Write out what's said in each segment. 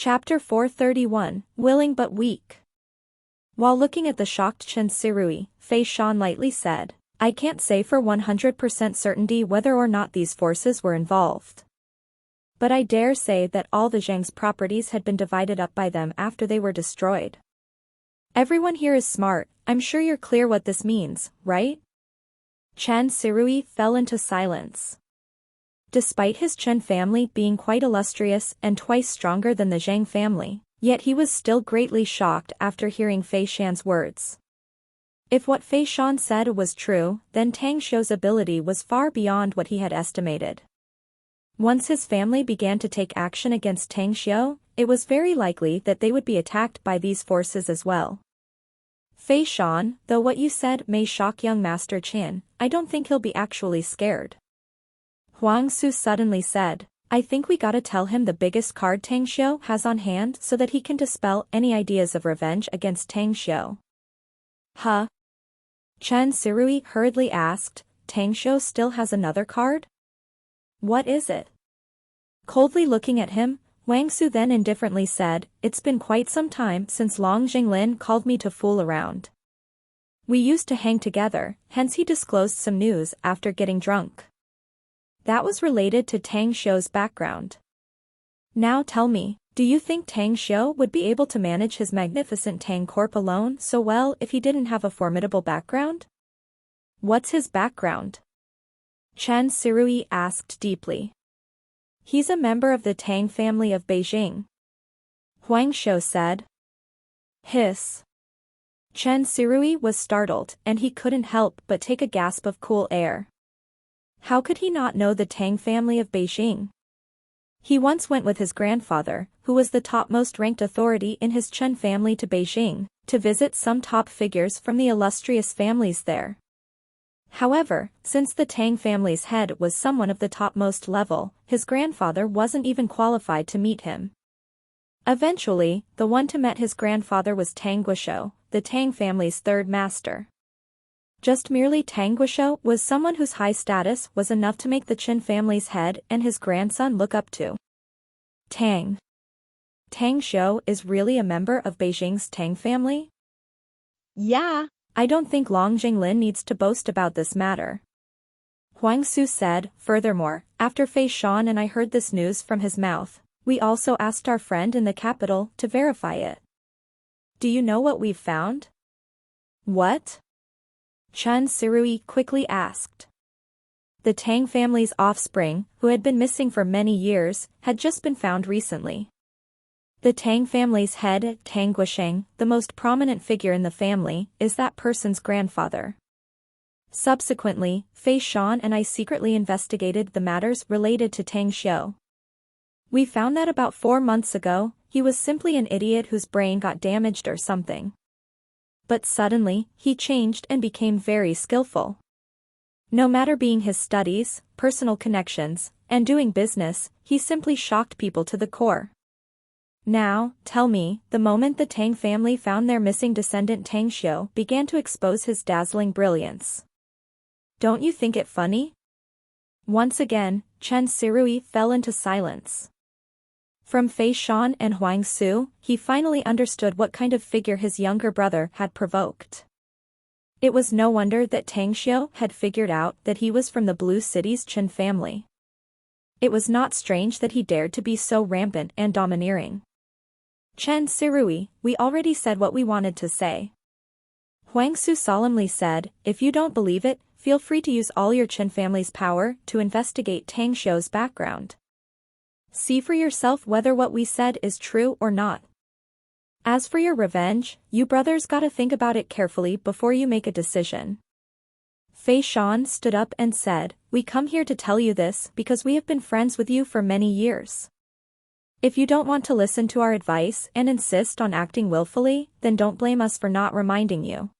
Chapter 431, Willing but Weak. While looking at the shocked Chen Sirui, Fei Shan lightly said, I can't say for 100% certainty whether or not these forces were involved. But I dare say that all the Zhang's properties had been divided up by them after they were destroyed. Everyone here is smart, I'm sure you're clear what this means, right? Chen Sirui fell into silence. Despite his Chen family being quite illustrious and twice stronger than the Zhang family, yet he was still greatly shocked after hearing Fei Shan's words. If what Fei Shan said was true, then Tang Xiu's ability was far beyond what he had estimated. Once his family began to take action against Tang Xiu, it was very likely that they would be attacked by these forces as well. Fei Shan, though what you said may shock young Master Qian, I don't think he'll be actually scared. Huang Su suddenly said, I think we gotta tell him the biggest card Tang Xiu has on hand so that he can dispel any ideas of revenge against Tang Xiu. Huh? Chen Sirui hurriedly asked, Tang Xiu still has another card? What is it? Coldly looking at him, Huang Su then indifferently said, It's been quite some time since Long Jinglin called me to fool around. We used to hang together, hence he disclosed some news after getting drunk. That was related to Tang Xiu's background. Now tell me, do you think Tang Xiu would be able to manage his magnificent Tang Corp alone so well if he didn't have a formidable background? What's his background? Chen Sirui asked deeply. He's a member of the Tang family of Beijing. Huang Xiu said. Hiss. Chen Sirui was startled and he couldn't help but take a gasp of cool air. How could he not know the Tang family of Beijing? He once went with his grandfather, who was the topmost ranked authority in his Chen family to Beijing, to visit some top figures from the illustrious families there. However, since the Tang family's head was someone of the topmost level, his grandfather wasn't even qualified to meet him. Eventually, the one to meet his grandfather was Tang Guoshou, the Tang family's third master. Just merely Tang Guoshou was someone whose high status was enough to make the Qin family's head and his grandson look up to. Tang Xiu is really a member of Beijing's Tang family? Yeah, I don't think Long Jinglin needs to boast about this matter. Huang Su said, furthermore, after Fei Shan and I heard this news from his mouth, we also asked our friend in the capital to verify it. Do you know what we've found? What? Chen Sirui quickly asked. The Tang family's offspring, who had been missing for many years, had just been found recently. The Tang family's head, Tang Guosheng, the most prominent figure in the family, is that person's grandfather. Subsequently, Fei Shan and I secretly investigated the matters related to Tang Xiu. We found that about 4 months ago, he was simply an idiot whose brain got damaged or something. But suddenly, he changed and became very skillful. No matter being his studies, personal connections, and doing business, he simply shocked people to the core. Now, tell me, the moment the Tang family found their missing descendant Tang Xiu began to expose his dazzling brilliance. Don't you think it funny? Once again, Chen Sirui fell into silence. From Fei Shan and Huang Su, he finally understood what kind of figure his younger brother had provoked. It was no wonder that Tang Xiu had figured out that he was from the Blue City's Qin family. It was not strange that he dared to be so rampant and domineering. Chen Sirui, we already said what we wanted to say. Huang Su solemnly said, if you don't believe it, feel free to use all your Qin family's power to investigate Tang Xiu's background. See for yourself whether what we said is true or not. As for your revenge, you brothers gotta think about it carefully before you make a decision. Fei Shan stood up and said, we come here to tell you this because we have been friends with you for many years. If you don't want to listen to our advice and insist on acting willfully, then don't blame us for not reminding you.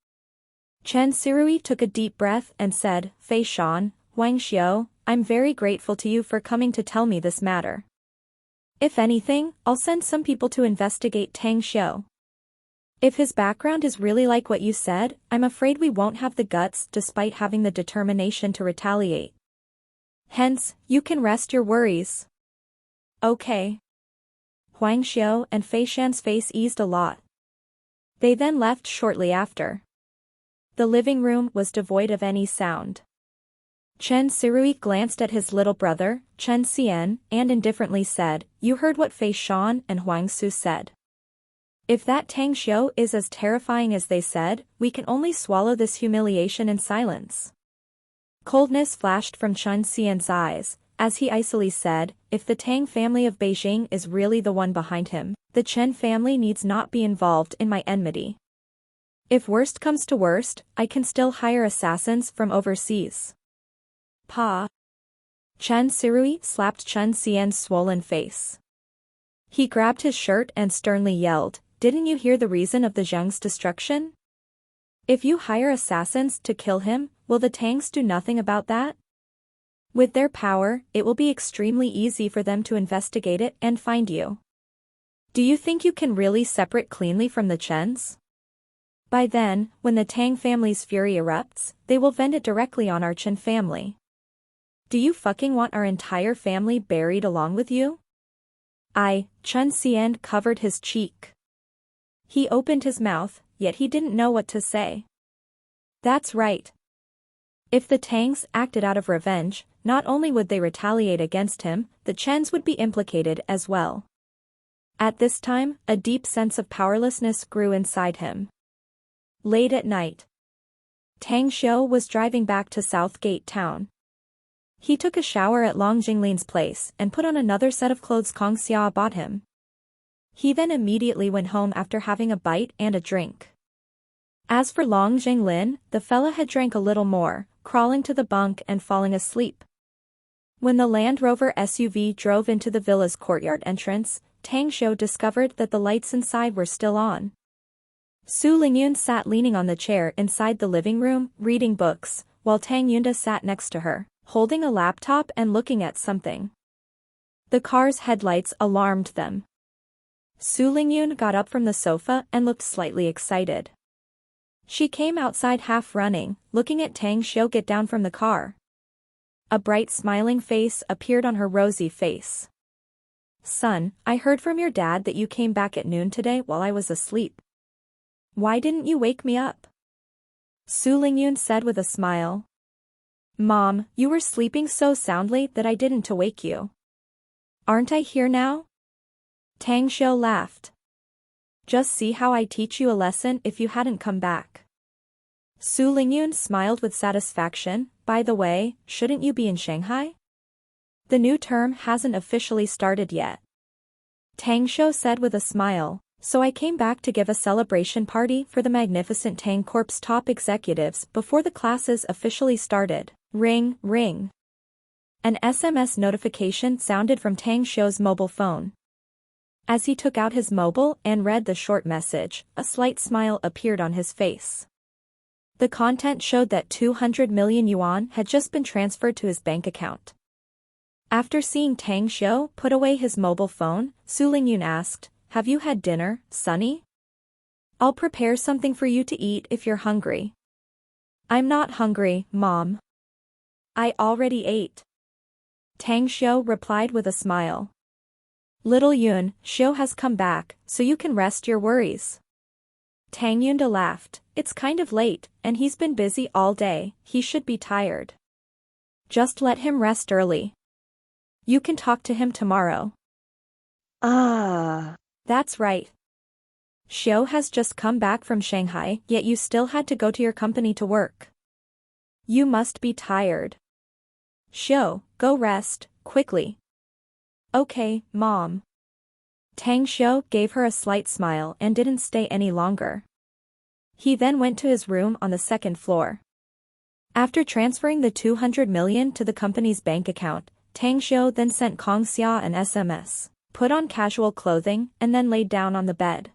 Chen Sirui took a deep breath and said, Fei Shan, Huang Xiu, I'm very grateful to you for coming to tell me this matter. If anything, I'll send some people to investigate Tang Xiu. If his background is really like what you said, I'm afraid we won't have the guts despite having the determination to retaliate. Hence, you can rest your worries. Okay. Huang Xiao and Fei Shan's face eased a lot. They then left shortly after. The living room was devoid of any sound. Chen Sirui glanced at his little brother, Chen Xian, and indifferently said, "You heard what Fei Shan and Huang Su said. If that Tang Xiu is as terrifying as they said, we can only swallow this humiliation in silence." Coldness flashed from Chen Xian's eyes, as he icily said, "If the Tang family of Beijing is really the one behind him, the Chen family needs not be involved in my enmity. If worst comes to worst, I can still hire assassins from overseas." Pa. Chen Sirui slapped Chen Xian's swollen face. He grabbed his shirt and sternly yelled, "Didn't you hear the reason of the Zheng's destruction? If you hire assassins to kill him, will the Tangs do nothing about that? With their power, it will be extremely easy for them to investigate it and find you. Do you think you can really separate cleanly from the Chens? By then, when the Tang family's fury erupts, they will vent it directly on our Chen family. Do you fucking want our entire family buried along with you?" Chen Xian covered his cheek. He opened his mouth, yet he didn't know what to say. That's right. If the Tangs acted out of revenge, not only would they retaliate against him, the Chens would be implicated as well. At this time, a deep sense of powerlessness grew inside him. Late at night, Tang Xiu was driving back to Southgate Town. He took a shower at Long Jinglin's place and put on another set of clothes Kong Xia bought him. He then immediately went home after having a bite and a drink. As for Long Jinglin, the fella had drank a little more, crawling to the bunk and falling asleep. When the Land Rover SUV drove into the villa's courtyard entrance, Tang Xiu discovered that the lights inside were still on. Su Lingyun sat leaning on the chair inside the living room, reading books, while Tang Yunda sat next to her, holding a laptop and looking at something. The car's headlights alarmed them. Su Lingyun got up from the sofa and looked slightly excited. She came outside half running, looking at Tang Xiu get down from the car. A bright smiling face appeared on her rosy face. "Son, I heard from your dad that you came back at noon today while I was asleep. Why didn't you wake me up?" Su Lingyun said with a smile. "Mom, you were sleeping so soundly that I didn't to wake you. Aren't I here now?" Tang Xiu laughed. "Just see how I teach you a lesson if you hadn't come back." Su Lingyun smiled with satisfaction. "By the way, shouldn't you be in Shanghai? The new term hasn't officially started yet." Tang Xiu said with a smile, "So I came back to give a celebration party for the magnificent Tang Corp's top executives before the classes officially started." Ring, ring. An SMS notification sounded from Tang Xiu's mobile phone. As he took out his mobile and read the short message, a slight smile appeared on his face. The content showed that 200 million yuan had just been transferred to his bank account. After seeing Tang Xiu put away his mobile phone, Su Lingyun asked, "Have you had dinner, Sonny? I'll prepare something for you to eat if you're hungry." "I'm not hungry, Mom. I already ate." Tang Xiu replied with a smile. "Little Yun, Xiu has come back, so you can rest your worries." Tang Yunda laughed. "It's kind of late, and he's been busy all day, he should be tired. Just let him rest early. You can talk to him tomorrow." That's right. Xiu has just come back from Shanghai, yet you still had to go to your company to work. You must be tired. Xiu, go rest, quickly." "Okay, Mom." Tang Xiu gave her a slight smile and didn't stay any longer. He then went to his room on the second floor. After transferring the 200 million to the company's bank account, Tang Xiu then sent Kong Xia an SMS, put on casual clothing, and then laid down on the bed.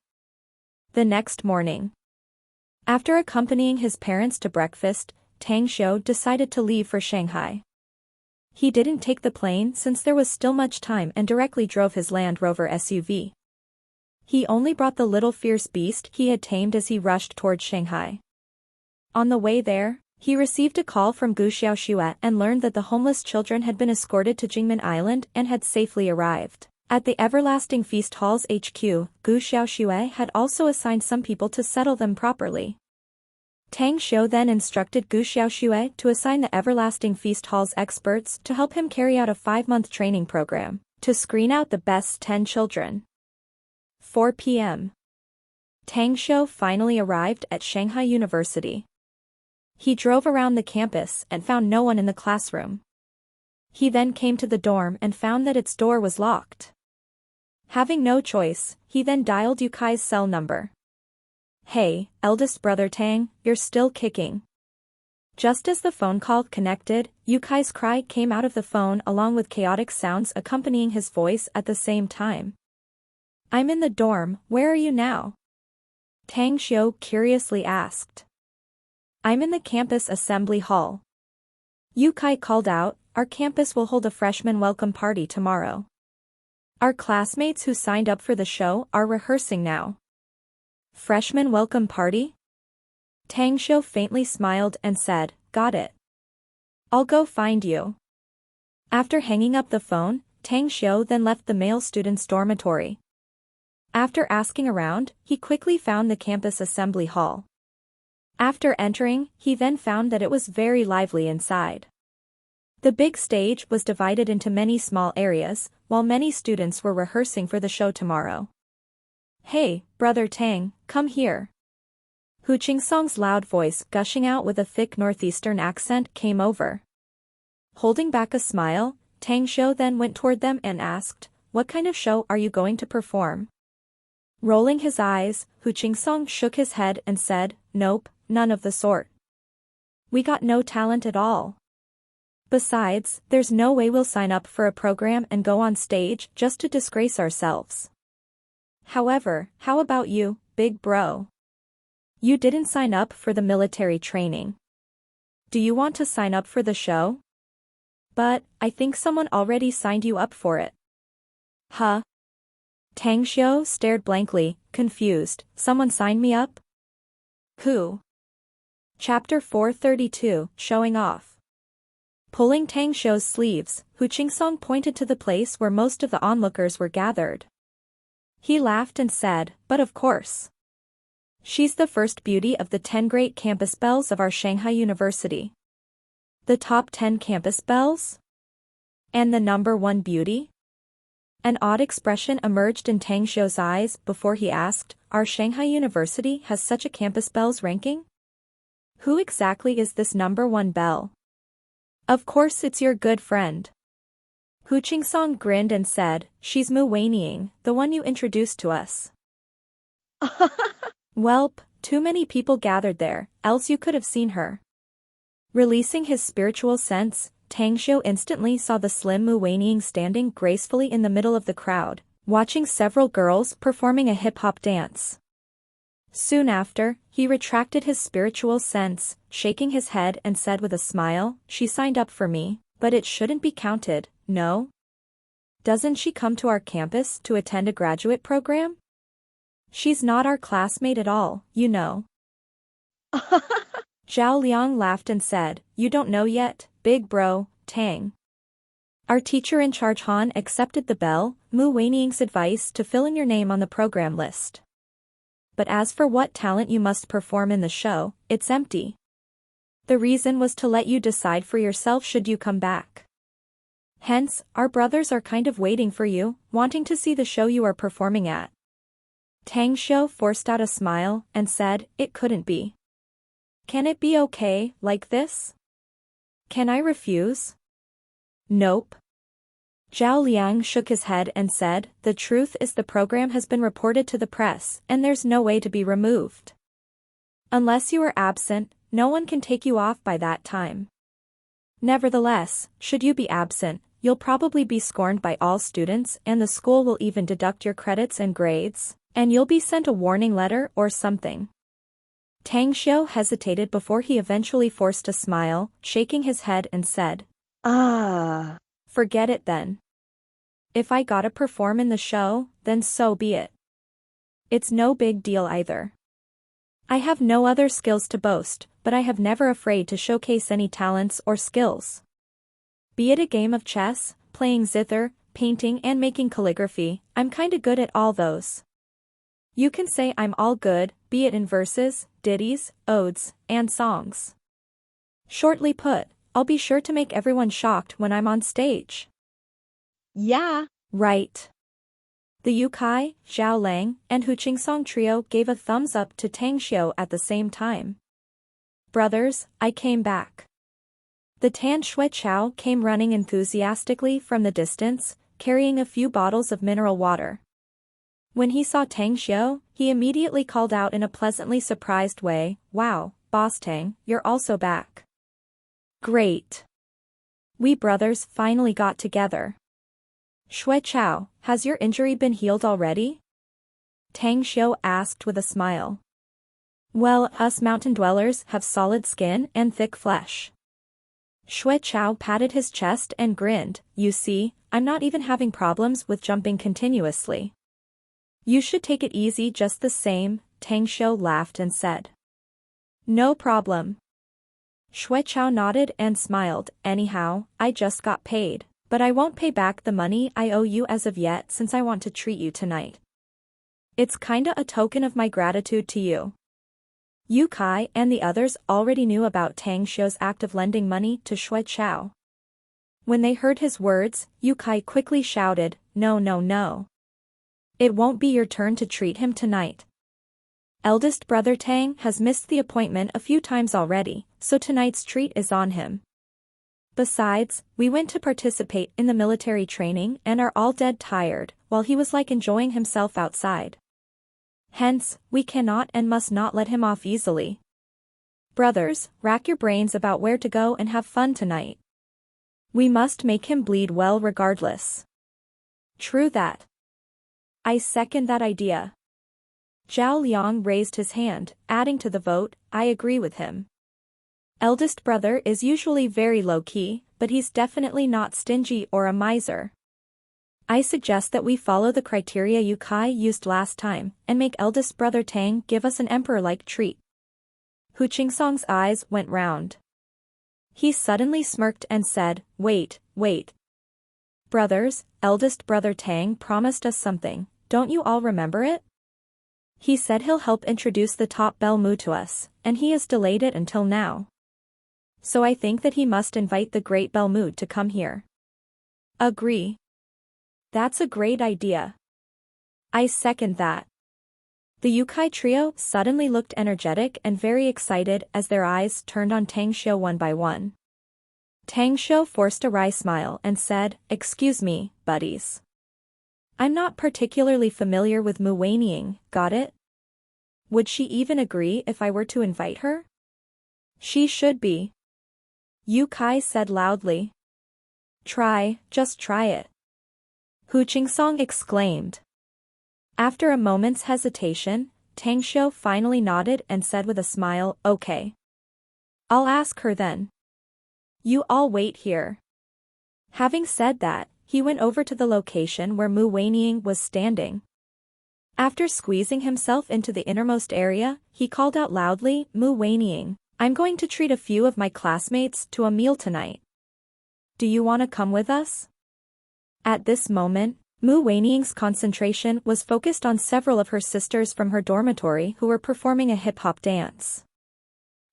The next morning, after accompanying his parents to breakfast, Tang Xiu decided to leave for Shanghai. He didn't take the plane since there was still much time and directly drove his Land Rover SUV. He only brought the little fierce beast he had tamed as he rushed towards Shanghai. On the way there, he received a call from Gu Xiaoxue and learned that the homeless children had been escorted to Jingmen Island and had safely arrived. At the Everlasting Feast Hall's HQ, Gu Xiaoxue had also assigned some people to settle them properly. Tang Xiu then instructed Gu Xiaoxue to assign the Everlasting Feast Hall's experts to help him carry out a 5-month training program to screen out the best 10 children. 4 p.m. Tang Xiu finally arrived at Shanghai University. He drove around the campus and found no one in the classroom. He then came to the dorm and found that its door was locked. Having no choice, he then dialed Yukai's cell number. "Hey, eldest brother Tang, you're still kicking." Just as the phone call connected, Yukai's cry came out of the phone along with chaotic sounds accompanying his voice at the same time. "I'm in the dorm, where are you now?" Tang Xiu curiously asked. "I'm in the campus assembly hall." Yukai called out, "Our campus will hold a freshman welcome party tomorrow. Our classmates who signed up for the show are rehearsing now." "Freshman welcome party?" Tang Xiu faintly smiled and said, "Got it. I'll go find you." After hanging up the phone, Tang Xiu then left the male students' dormitory. After asking around, he quickly found the campus assembly hall. After entering, he then found that it was very lively inside. The big stage was divided into many small areas, while many students were rehearsing for the show tomorrow. "Hey, brother Tang, come here." Hu Qingsong's loud voice gushing out with a thick northeastern accent came over. Holding back a smile, Tang Xiu then went toward them and asked, "What kind of show are you going to perform?" Rolling his eyes, Hu Qingsong shook his head and said, "Nope, none of the sort. We got no talent at all. Besides, there's no way we'll sign up for a program and go on stage just to disgrace ourselves. However, how about you, big bro? You didn't sign up for the military training. Do you want to sign up for the show?" "But, I think someone already signed you up for it." "Huh?" Tang Xiu stared blankly, confused. "Someone signed me up? Who?" Chapter 432, Showing Off. Pulling Tang Xiu's sleeves, Hu Qingsong pointed to the place where most of the onlookers were gathered. He laughed and said, "But of course. She's the first beauty of the 10 great campus belles of our Shanghai University." "The top 10 campus belles? And the number 1 beauty?" An odd expression emerged in Tang Xiu's eyes before he asked, "Our Shanghai University has such a campus belles ranking? Who exactly is this number 1 belle?" "Of course it's your good friend." Hu Qingsong grinned and said, "She's Mu Weining, the one you introduced to us." "Welp, too many people gathered there, else you could have seen her." Releasing his spiritual sense, Tang Xiu instantly saw the slim Mu Weining standing gracefully in the middle of the crowd, watching several girls performing a hip-hop dance. Soon after, he retracted his spiritual sense, shaking his head and said with a smile, "She signed up for me, but it shouldn't be counted, no? Doesn't she come to our campus to attend a graduate program? She's not our classmate at all, you know." Zhao Liang laughed and said, "You don't know yet, big bro, Tang. Our teacher in charge Han accepted the belle, Mu Weining's advice to fill in your name on the program list. But as for what talent you must perform in the show, it's empty. The reason was to let you decide for yourself should you come back. Hence, our brothers are kind of waiting for you, wanting to see the show you are performing at." Tang Xiu forced out a smile and said, "It couldn't be. Can it be okay, like this? Can I refuse?" "Nope." Zhao Liang shook his head and said, "The truth is the program has been reported to the press and there's no way to be removed. Unless you are absent, no one can take you off by that time. Nevertheless, should you be absent, you'll probably be scorned by all students and the school will even deduct your credits and grades, and you'll be sent a warning letter or something." Tang Xiu hesitated before he eventually forced a smile, shaking his head and said, "Forget it then. If I gotta perform in the show, then so be it. It's no big deal either. I have no other skills to boast, but I have never afraid to showcase any talents or skills. Be it a game of chess, playing zither, painting and making calligraphy. I'm kinda good at all those. You can say I'm all good, be it in verses, ditties, odes, and songs. Shortly put, I'll be sure to make everyone shocked when I'm on stage. Yeah. Right. The Yukai, Zhao Lang, and Hu Qingsong trio gave a thumbs up to Tang Xiu at the same time. Brothers, I came back. The Tan Shui Chao came running enthusiastically from the distance, carrying a few bottles of mineral water. When he saw Tang Xiu, he immediately called out in a pleasantly surprised way, "Wow, Boss Tang, you're also back." Great. We brothers finally got together. Shui Chao, has your injury been healed already? Tang Xiu asked with a smile. Well, us mountain dwellers have solid skin and thick flesh. Shui Chao patted his chest and grinned, you see, I'm not even having problems with jumping continuously. You should take it easy just the same, Tang Xiu laughed and said. No problem. Shui Chao nodded and smiled, anyhow, I just got paid, but I won't pay back the money I owe you as of yet since I want to treat you tonight. It's kinda a token of my gratitude to you. Yu Kai and the others already knew about Tang Xiu's act of lending money to Shui Chao. When they heard his words, Yu Kai quickly shouted, no no no. It won't be your turn to treat him tonight. Eldest brother Tang has missed the appointment a few times already, so tonight's treat is on him. Besides, we went to participate in the military training and are all dead tired, while he was like enjoying himself outside. Hence, we cannot and must not let him off easily. Brothers, rack your brains about where to go and have fun tonight. We must make him bleed well regardless. True that. I second that idea. Zhao Liang raised his hand, adding to the vote, I agree with him. Eldest brother is usually very low-key, but he's definitely not stingy or a miser. I suggest that we follow the criteria Yu Kai used last time, and make eldest brother Tang give us an emperor-like treat. Hu Qingsong's eyes went round. He suddenly smirked and said, wait. Brothers, eldest brother Tang promised us something, don't you all remember it? He said he'll help introduce the top Belle Mu to us, and he has delayed it until now. So I think that he must invite the great Belle Mu to come here. Agree. That's a great idea. I second that. The Yukai trio suddenly looked energetic and very excited as their eyes turned on Tang Xiu one by one. Tang Xiu forced a wry smile and said, excuse me, buddies. I'm not particularly familiar with Mu Weining, got it? Would she even agree if I were to invite her? She should be. Yu Kai said loudly. Just try it. Hu Qingsong exclaimed. After a moment's hesitation, Tang Xiu finally nodded and said with a smile, okay. I'll ask her then. You all wait here. Having said that, he went over to the location where Mu Weining was standing. After squeezing himself into the innermost area, he called out loudly, Mu Weining, I'm going to treat a few of my classmates to a meal tonight. Do you want to come with us? At this moment, Mu Weining's concentration was focused on several of her sisters from her dormitory who were performing a hip-hop dance.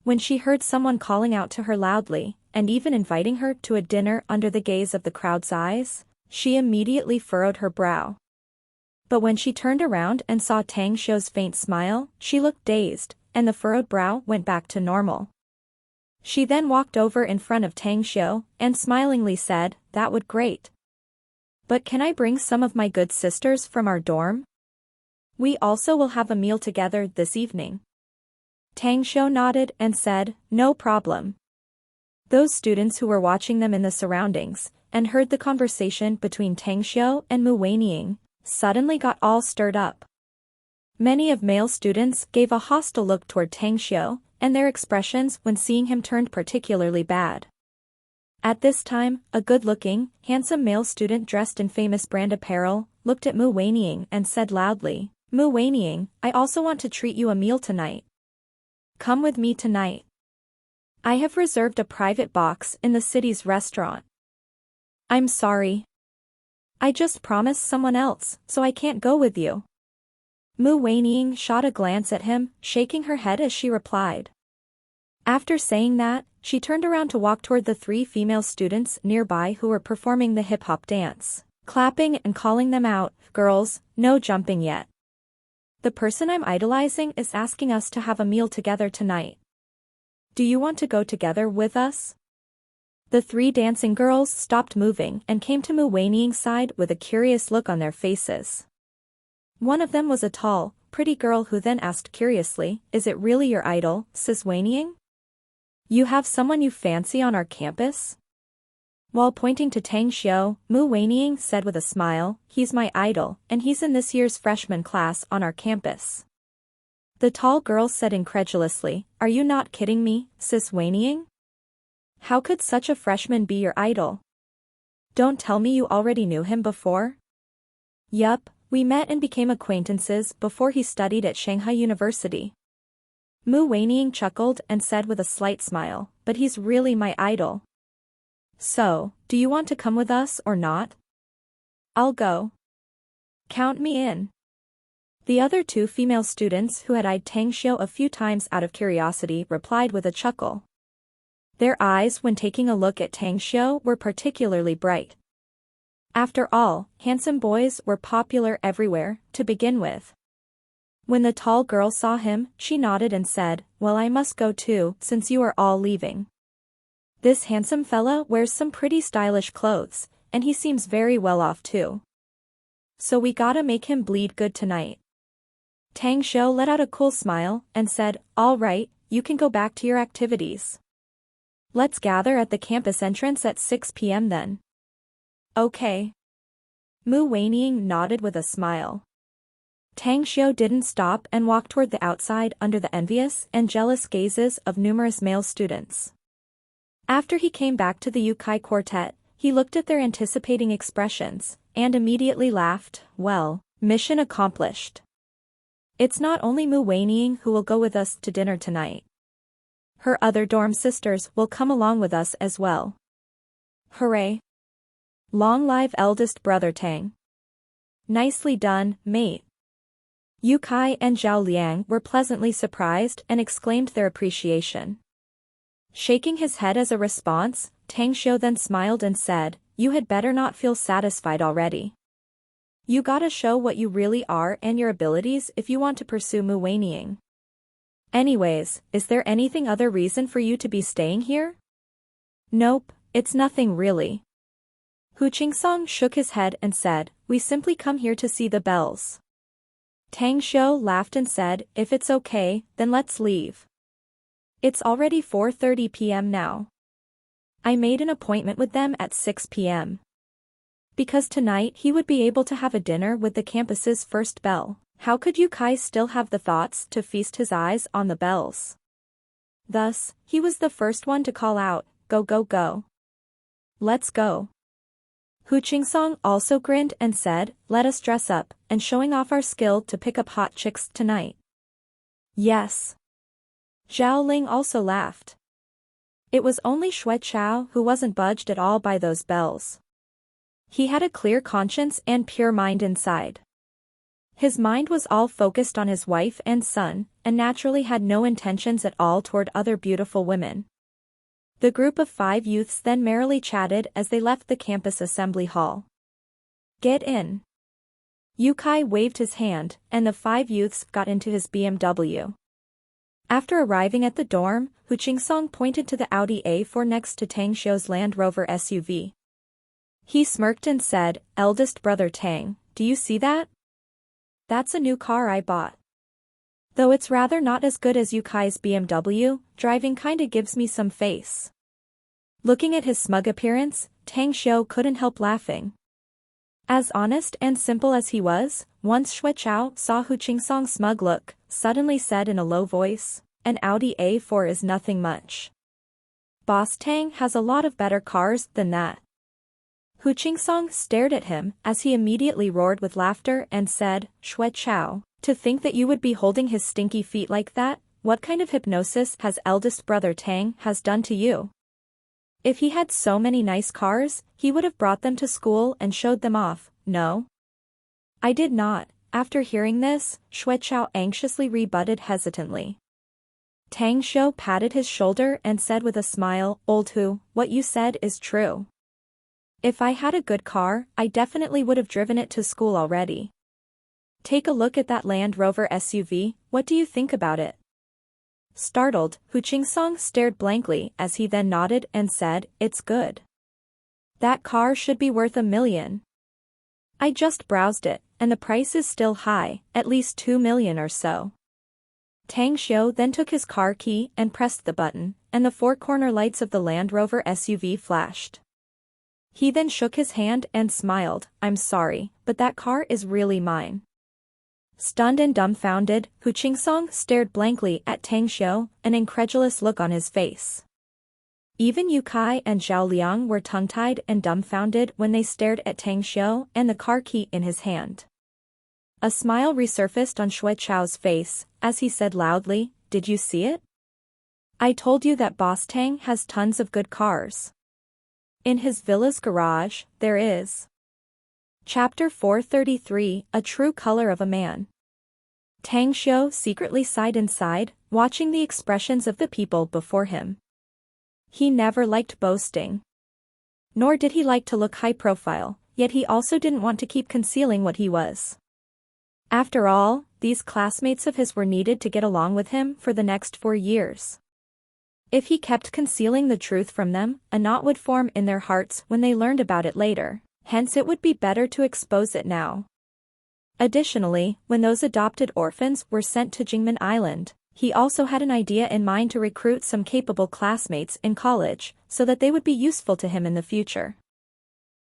When she heard someone calling out to her loudly, and even inviting her to a dinner under the gaze of the crowd's eyes, she immediately furrowed her brow. But when she turned around and saw Tang Xiu's faint smile, she looked dazed, and the furrowed brow went back to normal. She then walked over in front of Tang Xiu, and smilingly said, that would great. But can I bring some of my good sisters from our dorm? We also will have a meal together this evening. Tang Xiu nodded and said, no problem. Those students who were watching them in the surroundings, and heard the conversation between Tang Xiu and Mu Weining, suddenly got all stirred up. Many of male students gave a hostile look toward Tang Xiu, and their expressions when seeing him turned particularly bad. At this time, a good-looking, handsome male student dressed in famous brand apparel, looked at Mu Weining and said loudly, Mu Weining, I also want to treat you a meal tonight. Come with me tonight. I have reserved a private box in the city's restaurant. I'm sorry. I just promised someone else, so I can't go with you. Mu Weining shot a glance at him, shaking her head as she replied. After saying that, she turned around to walk toward the 3 female students nearby who were performing the hip-hop dance, clapping and calling them out, "Girls, no jumping yet. The person I'm idolizing is asking us to have a meal together tonight. Do you want to go together with us?" The 3 dancing girls stopped moving and came to Mu Weining's side with a curious look on their faces. One of them was a tall, pretty girl who then asked curiously, "Is it really your idol, Sis Weining? You have someone you fancy on our campus?" While pointing to Tang Xiu, Mu Weining said with a smile, "He's my idol, and he's in this year's freshman class on our campus." The tall girl said incredulously, "Are you not kidding me, Sis Weining? How could such a freshman be your idol? Don't tell me you already knew him before?" "Yup, we met and became acquaintances before he studied at Shanghai University." Mu Weining chuckled and said with a slight smile, "But he's really my idol. So, do you want to come with us or not?" "I'll go. Count me in." The other 2 female students who had eyed Tang Xiu a few times out of curiosity replied with a chuckle. Their eyes when taking a look at Tang Xiu were particularly bright. After all, handsome boys were popular everywhere, to begin with. When the tall girl saw him, she nodded and said, "Well, I must go too, since you are all leaving. This handsome fella wears some pretty stylish clothes, and he seems very well off too. So we gotta make him bleed good tonight." Tang Xiu let out a cool smile and said, "All right, you can go back to your activities. Let's gather at the campus entrance at 6 p.m. then." "Okay." Mu Weining nodded with a smile. Tang Xiu didn't stop and walked toward the outside under the envious and jealous gazes of numerous male students. After he came back to the Yukai quartet, he looked at their anticipating expressions, and immediately laughed. "Well, mission accomplished. It's not only Mu Weining who will go with us to dinner tonight. Her other dorm sisters will come along with us as well. Hooray! Long live eldest brother Tang. Nicely done, mate." Yu Kai and Zhao Liang were pleasantly surprised and exclaimed their appreciation. Shaking his head as a response, Tang Xiu then smiled and said, "You had better not feel satisfied already. You gotta show what you really are and your abilities if you want to pursue Mu Weining. Anyways, is there anything other reason for you to be staying here?" "Nope, it's nothing really." Hu Qingsong shook his head and said, "We simply come here to see the bells." Tang Xiu laughed and said, "If it's okay, then let's leave. It's already 4:30 p.m. now. I made an appointment with them at 6 p.m. Because tonight he would be able to have a dinner with the campus's first belle. How could Yu Kai still have the thoughts to feast his eyes on the bells? Thus, he was the first one to call out, "Go go go. Let's go." Hu Qingsong also grinned and said, "Let us dress up, and showing off our skill to pick up hot chicks tonight." "Yes." Zhao Ling also laughed. It was only Xue Chao who wasn't budged at all by those bells. He had a clear conscience and pure mind inside. His mind was all focused on his wife and son, and naturally had no intentions at all toward other beautiful women. The group of 5 youths then merrily chatted as they left the campus assembly hall. "Get in." Yu Kai waved his hand, and the 5 youths got into his BMW. After arriving at the dorm, Hu Qingsong pointed to the Audi A4 next to Tang Xiu's Land Rover SUV. He smirked and said, "Eldest brother Tang, do you see that? That's a new car I bought. Though it's rather not as good as Yu Kai's BMW, driving kinda gives me some face." Looking at his smug appearance, Tang Xiu couldn't help laughing. As honest and simple as he was, once Xue Chao saw Hu Qingsong's smug look, suddenly said in a low voice, "An Audi A4 is nothing much. Boss Tang has a lot of better cars than that." Hu Qingsong stared at him as he immediately roared with laughter and said, "Xue Chao, to think that you would be holding his stinky feet like that, what kind of hypnosis has eldest brother Tang has done to you? If he had so many nice cars, he would have brought them to school and showed them off, no? I did not. After hearing this, Xueqiao anxiously rebutted hesitantly. Tang Xiu patted his shoulder and said with a smile, "Old Hu, what you said is true. If I had a good car, I definitely would have driven it to school already. Take a look at that Land Rover SUV, what do you think about it?" Startled, Hu Qingsong stared blankly as he then nodded and said, "It's good. That car should be worth $1 million. I just browsed it, and the price is still high, at least 2 million or so." Tang Xiu then took his car key and pressed the button, and the four corner lights of the Land Rover SUV flashed. He then shook his hand and smiled, "I'm sorry, but that car is really mine." Stunned and dumbfounded, Hu Qingsong stared blankly at Tang Xiu, an incredulous look on his face. Even Yu Kai and Zhao Liang were tongue-tied and dumbfounded when they stared at Tang Xiu and the car key in his hand. A smile resurfaced on Xueqiao's face, as he said loudly, "Did you see it? I told you that Boss Tang has tons of good cars. In his villa's garage, there is." Chapter 433, A True Color of a Man. Tang Xiu secretly sighed inside, watching the expressions of the people before him. He never liked boasting. Nor did he like to look high profile, yet he also didn't want to keep concealing what he was. After all, these classmates of his were needed to get along with him for the next 4 years. If he kept concealing the truth from them, a knot would form in their hearts when they learned about it later, hence it would be better to expose it now. Additionally, when those adopted orphans were sent to Jingmen Island, he also had an idea in mind to recruit some capable classmates in college, so that they would be useful to him in the future.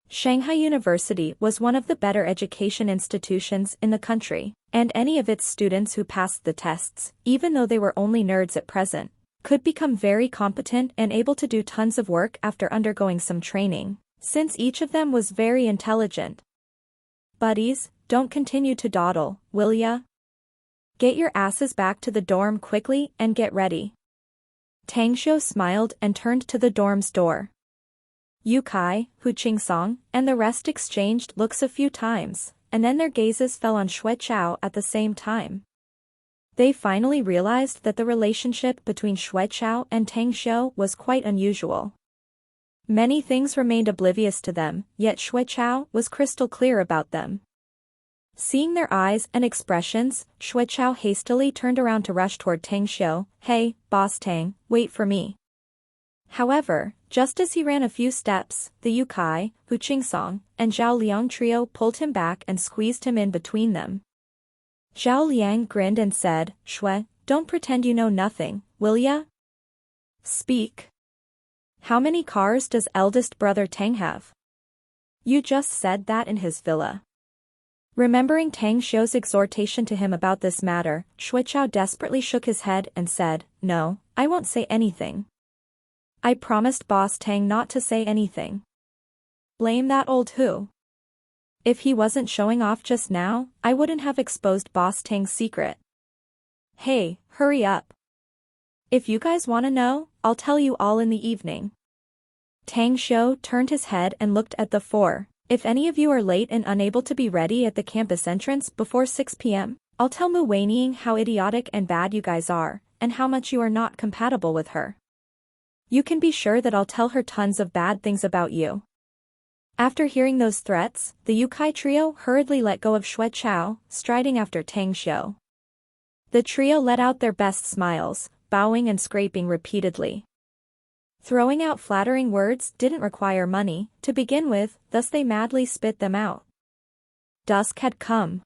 Shanghai University was one of the better education institutions in the country, and any of its students who passed the tests, even though they were only nerds at present, could become very competent and able to do tons of work after undergoing some training, since each of them was very intelligent. "Buddies, don't continue to dawdle, will ya? Get your asses back to the dorm quickly and get ready." Tang Xiu smiled and turned to the dorm's door. Yu Kai, Hu Qingsong, and the rest exchanged looks a few times, and then their gazes fell on Xueqiao at the same time. They finally realized that the relationship between Xueqiao and Tang Xiu was quite unusual. Many things remained oblivious to them, yet Xueqiao was crystal clear about them. Seeing their eyes and expressions, Xueqiao hastily turned around to rush toward Tang Xiu. "Hey, Boss Tang, wait for me." However, just as he ran a few steps, the Yu Kai, Hu Qingsong, and Zhao Liang trio pulled him back and squeezed him in between them. Zhao Liang grinned and said, "Xue, don't pretend you know nothing, will ya? Speak. How many cars does eldest brother Tang have? You just said that in his villa." Remembering Tang Xiu's exhortation to him about this matter, Xueqiao desperately shook his head and said, "No, I won't say anything. I promised Boss Tang not to say anything." Blame that old Hu. If he wasn't showing off just now, I wouldn't have exposed Boss Tang's secret. Hey, hurry up. If you guys want to know, I'll tell you all in the evening. Tang Xiu turned his head and looked at the four. "If any of you are late and unable to be ready at the campus entrance before 6 p.m., I'll tell Mu Weining how idiotic and bad you guys are, and how much you are not compatible with her. You can be sure that I'll tell her tons of bad things about you." After hearing those threats, the Yu Kai trio hurriedly let go of Xueqiao, striding after Tang Xiu. The trio let out their best smiles, bowing and scraping repeatedly. Throwing out flattering words didn't require money to begin with, thus they madly spit them out. Dusk had come.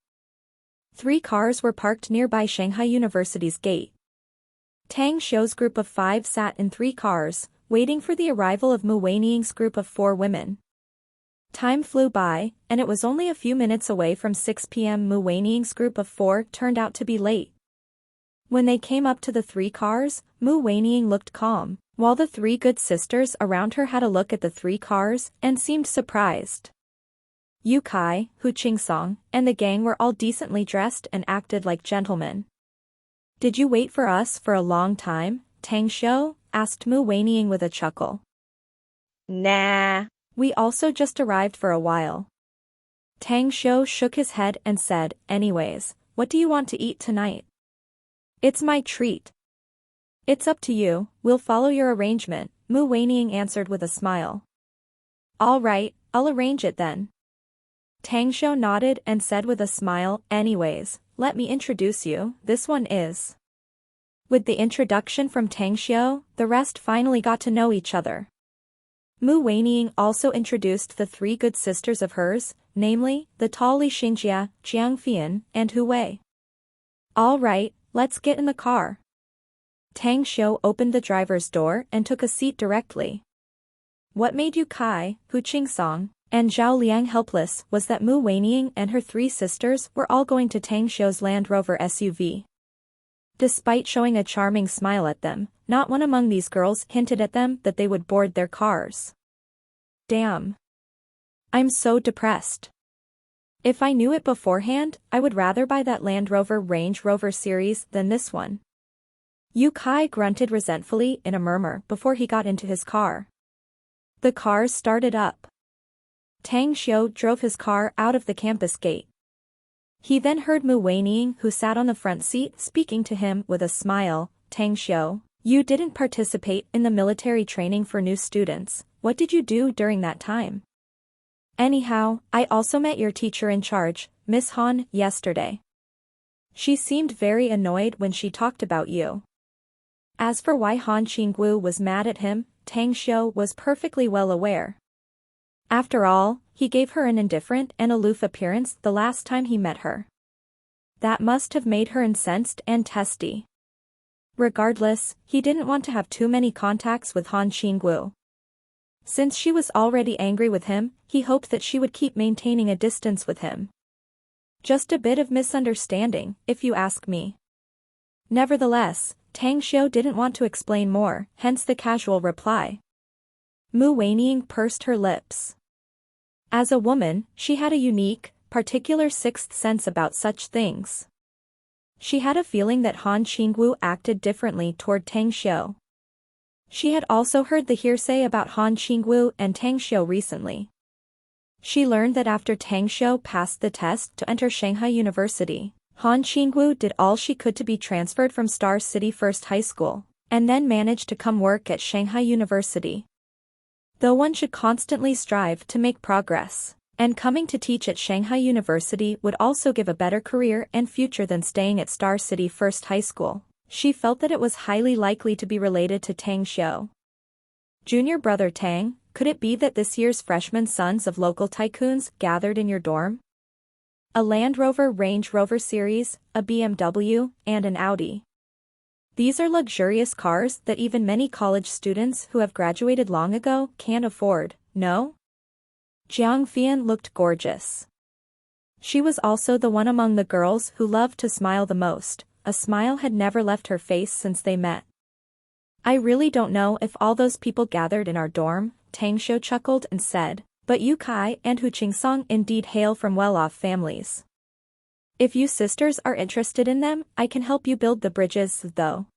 3 cars were parked nearby Shanghai University's gate. Tang Xiu's group of 5 sat in 3 cars, waiting for the arrival of Mu Weiniing's group of 4 women. Time flew by, and it was only a few minutes away from 6 p.m. Mu Weiniing's group of 4 turned out to be late. When they came up to the 3 cars, Mu Weining looked calm, while the 3 good sisters around her had a look at the 3 cars and seemed surprised. Yu Kai, Hu Qingsong, and the gang were all decently dressed and acted like gentlemen. "Did you wait for us for a long time, Tang Xiu?" asked Mu Weining with a chuckle. Nah. We also just arrived for a while. Tang Xiu shook his head and said, anyways, what do you want to eat tonight? It's my treat. It's up to you, we'll follow your arrangement, Mu Weining answered with a smile. All right, I'll arrange it then. Tang Xiu nodded and said with a smile, anyways, let me introduce you, this one is. With the introduction from Tang Xiu, the rest finally got to know each other. Mu Weining also introduced the three good sisters of hers, namely, the tall Li Xingjia, Jiang Fian, and Hu Wei. All right, let's get in the car. Tang Xiu opened the driver's door and took a seat directly. What made Yu Kai, Hu Qingsong, and Zhao Liang helpless was that Mu Weining and her three sisters were all going to Tang Xiu's Land Rover SUV. Despite showing a charming smile at them, not one among these girls hinted at them that they would board their cars. Damn. I'm so depressed. If I knew it beforehand, I would rather buy that Land Rover Range Rover series than this one. Yu Kai grunted resentfully in a murmur before he got into his car. The cars started up. Tang Xiu drove his car out of the campus gate. He then heard Mu Weining, who sat on the front seat, speaking to him with a smile. Tang Xiu, you didn't participate in the military training for new students, what did you do during that time? Anyhow, I also met your teacher in charge, Miss Han, yesterday. She seemed very annoyed when she talked about you. As for why Han Qinggu was mad at him, Tang Xiu was perfectly well aware. After all, he gave her an indifferent and aloof appearance the last time he met her. That must have made her incensed and testy. Regardless, he didn't want to have too many contacts with Han Qinggu. Since she was already angry with him, he hoped that she would keep maintaining a distance with him. Just a bit of misunderstanding, if you ask me. Nevertheless, Tang Xiu didn't want to explain more, hence the casual reply. Mu Weining pursed her lips. As a woman, she had a unique, particular sixth sense about such things. She had a feeling that Han Qinggu acted differently toward Tang Xiu. She had also heard the hearsay about Han Qinggu and Tang Xiu recently. She learned that after Tang Xiu passed the test to enter Shanghai University, Han Qinggu did all she could to be transferred from Star City First High School, and then managed to come work at Shanghai University. Though one should constantly strive to make progress, and coming to teach at Shanghai University would also give a better career and future than staying at Star City First High School, she felt that it was highly likely to be related to Tang Xiu. Junior brother Tang, could it be that this year's freshman sons of local tycoons gathered in your dorm? A Land Rover Range Rover series, a BMW, and an Audi. These are luxurious cars that even many college students who have graduated long ago can't afford, no? Jiang Fian looked gorgeous. She was also the one among the girls who loved to smile the most. A smile had never left her face since they met. I really don't know if all those people gathered in our dorm, Tang Xiu chuckled and said, but Yu Kai and Hu Qingsong indeed hail from well-off families. If you sisters are interested in them, I can help you build the bridges, though.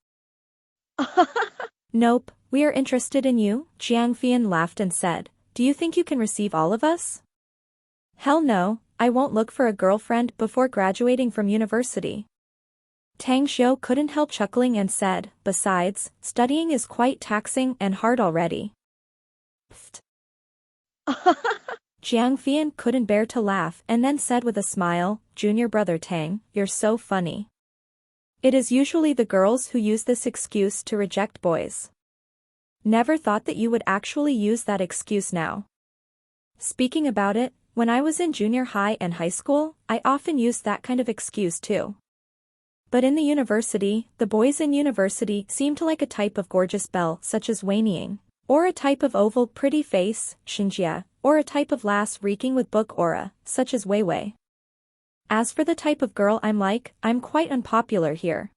Nope, we are interested in you, Jiang Fian laughed and said, do you think you can receive all of us? Hell no, I won't look for a girlfriend before graduating from university. Tang Xiu couldn't help chuckling and said, besides, studying is quite taxing and hard already. Pfft. Jiang Fian couldn't bear to laugh and then said with a smile, Junior brother Tang, you're so funny. It is usually the girls who use this excuse to reject boys. Never thought that you would actually use that excuse now. Speaking about it, when I was in junior high and high school, I often used that kind of excuse too. But in the university, the boys in university seem to like a type of gorgeous belle such as Weining, or a type of oval pretty face, Xinjia, or a type of lass reeking with book aura, such as Wei Wei. As for the type of girl I'm like, I'm quite unpopular here.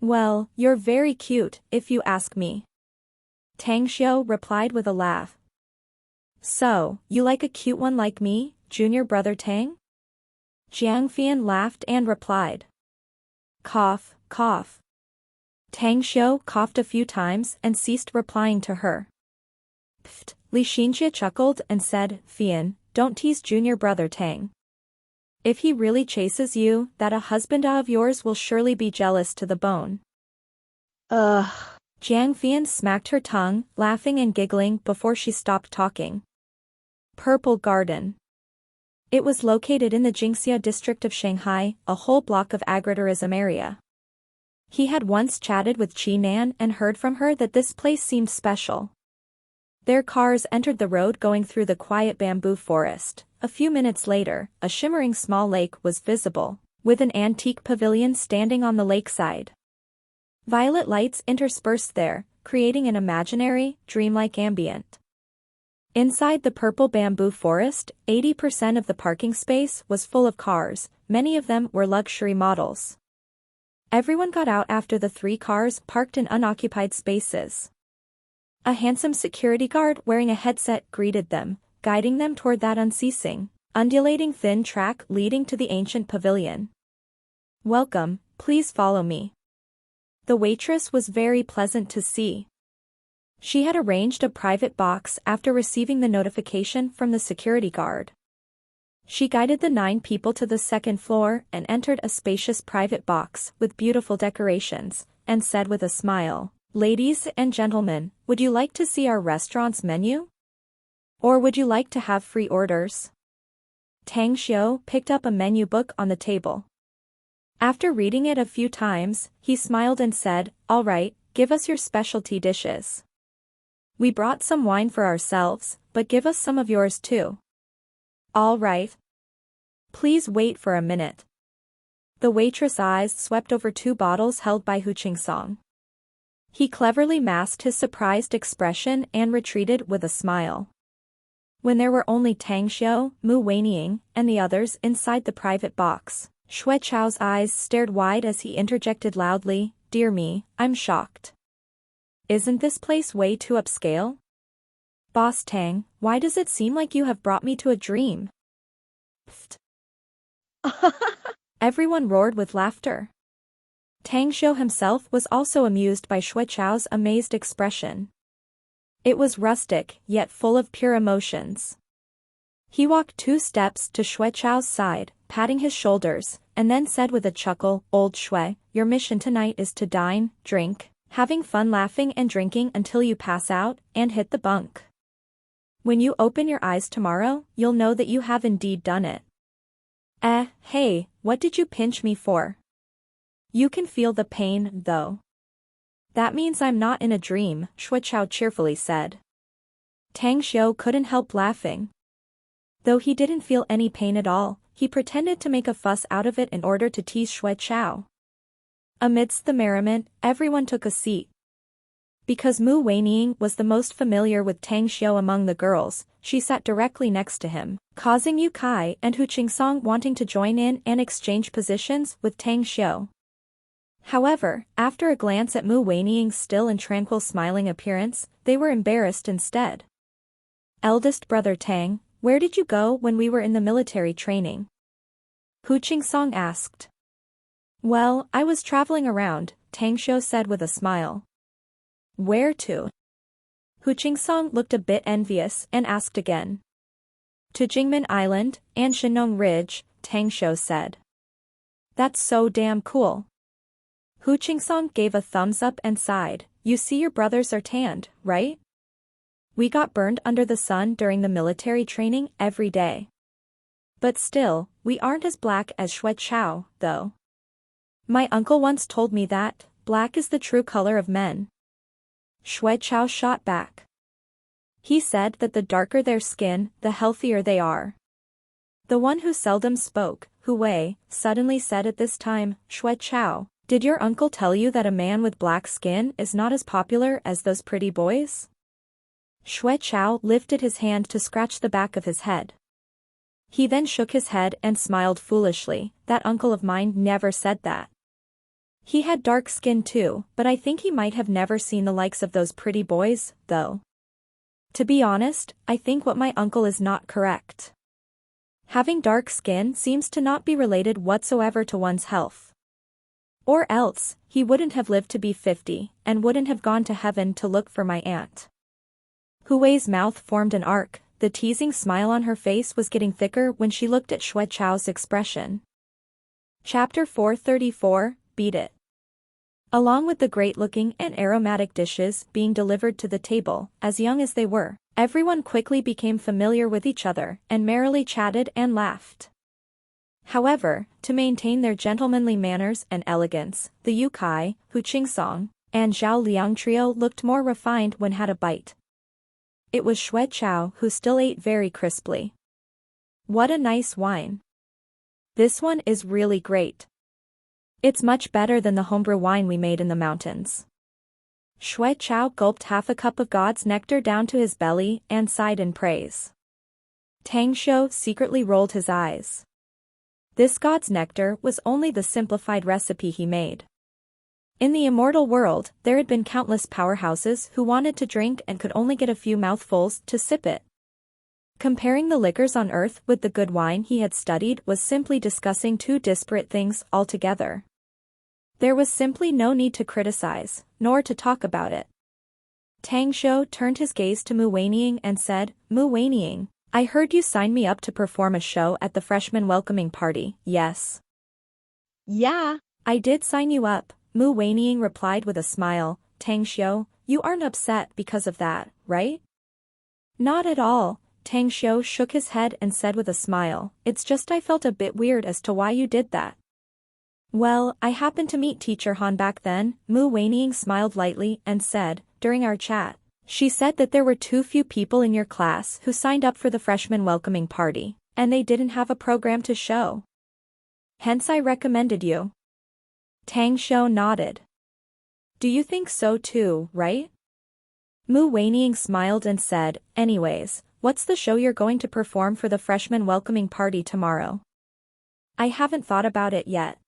Well, you're very cute, if you ask me. Tang Xiu replied with a laugh. So, you like a cute one like me, junior brother Tang? Jiang Fian laughed and replied. Cough, cough. Tang Xiu coughed a few times and ceased replying to her. Pfft, Li Xinjie chuckled and said, Fian, don't tease junior brother Tang. If he really chases you, that a husband of yours will surely be jealous to the bone. Ugh. Jiang Fian smacked her tongue, laughing and giggling before she stopped talking. Purple Garden. It was located in the Jingxia district of Shanghai, a whole block of agritourism area. He had once chatted with Qi Nan and heard from her that this place seemed special. Their cars entered the road going through the quiet bamboo forest. A few minutes later, a shimmering small lake was visible, with an antique pavilion standing on the lakeside. Violet lights interspersed there, creating an imaginary, dreamlike ambient. Inside the purple bamboo forest, 80% of the parking space was full of cars, many of them were luxury models. Everyone got out after the 3 cars parked in unoccupied spaces. A handsome security guard wearing a headset greeted them, guiding them toward that unceasing, undulating thin track leading to the ancient pavilion. Welcome, please follow me. The waitress was very pleasant to see. She had arranged a private box after receiving the notification from the security guard. She guided the 9 people to the second floor and entered a spacious private box with beautiful decorations, and said with a smile, Ladies and gentlemen, would you like to see our restaurant's menu? Or would you like to have free orders? Tang Xiu picked up a menu book on the table. After reading it a few times, he smiled and said, All right, give us your specialty dishes. We brought some wine for ourselves, but give us some of yours too. All right. Please wait for a minute. The waitress' eyes swept over 2 bottles held by Hu Qingsong. He cleverly masked his surprised expression and retreated with a smile. When there were only Tang Xiu, Mu Weining, and the others inside the private box, Xue Chao's eyes stared wide as he interjected loudly, Dear me, I'm shocked. Isn't this place way too upscale? Boss Tang, why does it seem like you have brought me to a dream? Pfft. Everyone roared with laughter. Tang Xiu himself was also amused by Xue Chao's amazed expression. It was rustic, yet full of pure emotions. He walked 2 steps to Xue Chao's side, patting his shoulders, and then said with a chuckle, Old Xue, your mission tonight is to dine, drink, having fun laughing and drinking until you pass out, and hit the bunk. When you open your eyes tomorrow, you'll know that you have indeed done it. Hey, what did you pinch me for? You can feel the pain, though. That means I'm not in a dream, Xue Chao cheerfully said. Tang Xiu couldn't help laughing. Though he didn't feel any pain at all, he pretended to make a fuss out of it in order to tease Xue Chao. Amidst the merriment, everyone took a seat. Because Mu Weining was the most familiar with Tang Xiu among the girls, she sat directly next to him, causing Yu Kai and Hu Qingsong wanting to join in and exchange positions with Tang Xiu. However, after a glance at Mu Weining's still and tranquil smiling appearance, they were embarrassed instead. Eldest brother Tang, where did you go when we were in the military training? Hu Qingsong asked. Well, I was traveling around, Tang Xiu said with a smile. Where to? Hu Qingsong looked a bit envious and asked again. To Jingmen Island and Shinong Ridge, Tang Xiu said. That's so damn cool. Hu Qingsong gave a thumbs up and sighed, You see your brothers are tanned, right? We got burned under the sun during the military training every day. But still, we aren't as black as Xue Chao, though. My uncle once told me that, black is the true color of men. Xue Chao shot back. He said that the darker their skin, the healthier they are. The one who seldom spoke, Hu Wei, suddenly said at this time, Xue Chao, did your uncle tell you that a man with black skin is not as popular as those pretty boys? Xue Chao lifted his hand to scratch the back of his head. He then shook his head and smiled foolishly, That uncle of mine never said that. He had dark skin too, but I think he might have never seen the likes of those pretty boys, though. To be honest, I think what my uncle is not correct. Having dark skin seems to not be related whatsoever to one's health. Or else, he wouldn't have lived to be 50, and wouldn't have gone to heaven to look for my aunt. Hui's mouth formed an arc, the teasing smile on her face was getting thicker when she looked at Xue Chao's expression. Chapter 434, Beat It. Along with the great-looking and aromatic dishes being delivered to the table, as young as they were, everyone quickly became familiar with each other and merrily chatted and laughed. However, to maintain their gentlemanly manners and elegance, the Yu Kai, Hu Qingsong, and Zhao Liang trio looked more refined when had a bite. It was Xue Chao who still ate very crisply. What a nice wine. This one is really great. It's much better than the homebrew wine we made in the mountains. Xue Chao gulped half a cup of God's nectar down to his belly and sighed in praise. Tang Xiu secretly rolled his eyes. This God's nectar was only the simplified recipe he made. In the immortal world, there had been countless powerhouses who wanted to drink and could only get a few mouthfuls to sip it. Comparing the liquors on earth with the good wine he had studied was simply discussing two disparate things altogether. There was simply no need to criticize, nor to talk about it. Tang Xiu turned his gaze to Mu Weining and said, "Mu Weining, I heard you signed me up to perform a show at the freshman welcoming party, yes?" Yeah. "I did sign you up," Mu Weining replied with a smile. "Tang Xiu, you aren't upset because of that, right?" "Not at all," Tang Xiu shook his head and said with a smile, "it's just I felt a bit weird as to why you did that." "Well, I happened to meet Teacher Han back then," Mu Weining smiled lightly and said, "during our chat, she said that there were too few people in your class who signed up for the freshman welcoming party, and they didn't have a program to show. Hence I recommended you." Tang Xiu nodded. "Do you think so too, right?" Mu Weining smiled and said, "Anyways, what's the show you're going to perform for the freshman welcoming party tomorrow?" "I haven't thought about it yet."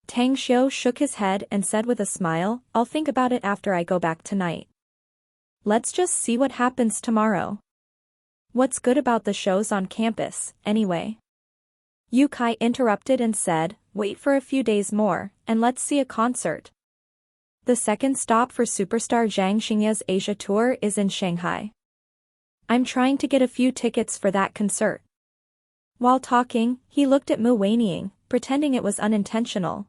Tang Xiu shook his head and said with a smile, "I'll think about it after I go back tonight. Let's just see what happens tomorrow. What's good about the shows on campus, anyway?" Yu Kai interrupted and said, "Wait for a few days more, and let's see a concert. The second stop for superstar Zhang Xingya's Asia tour is in Shanghai. I'm trying to get a few tickets for that concert." While talking, he looked at Mu Weining, pretending it was unintentional.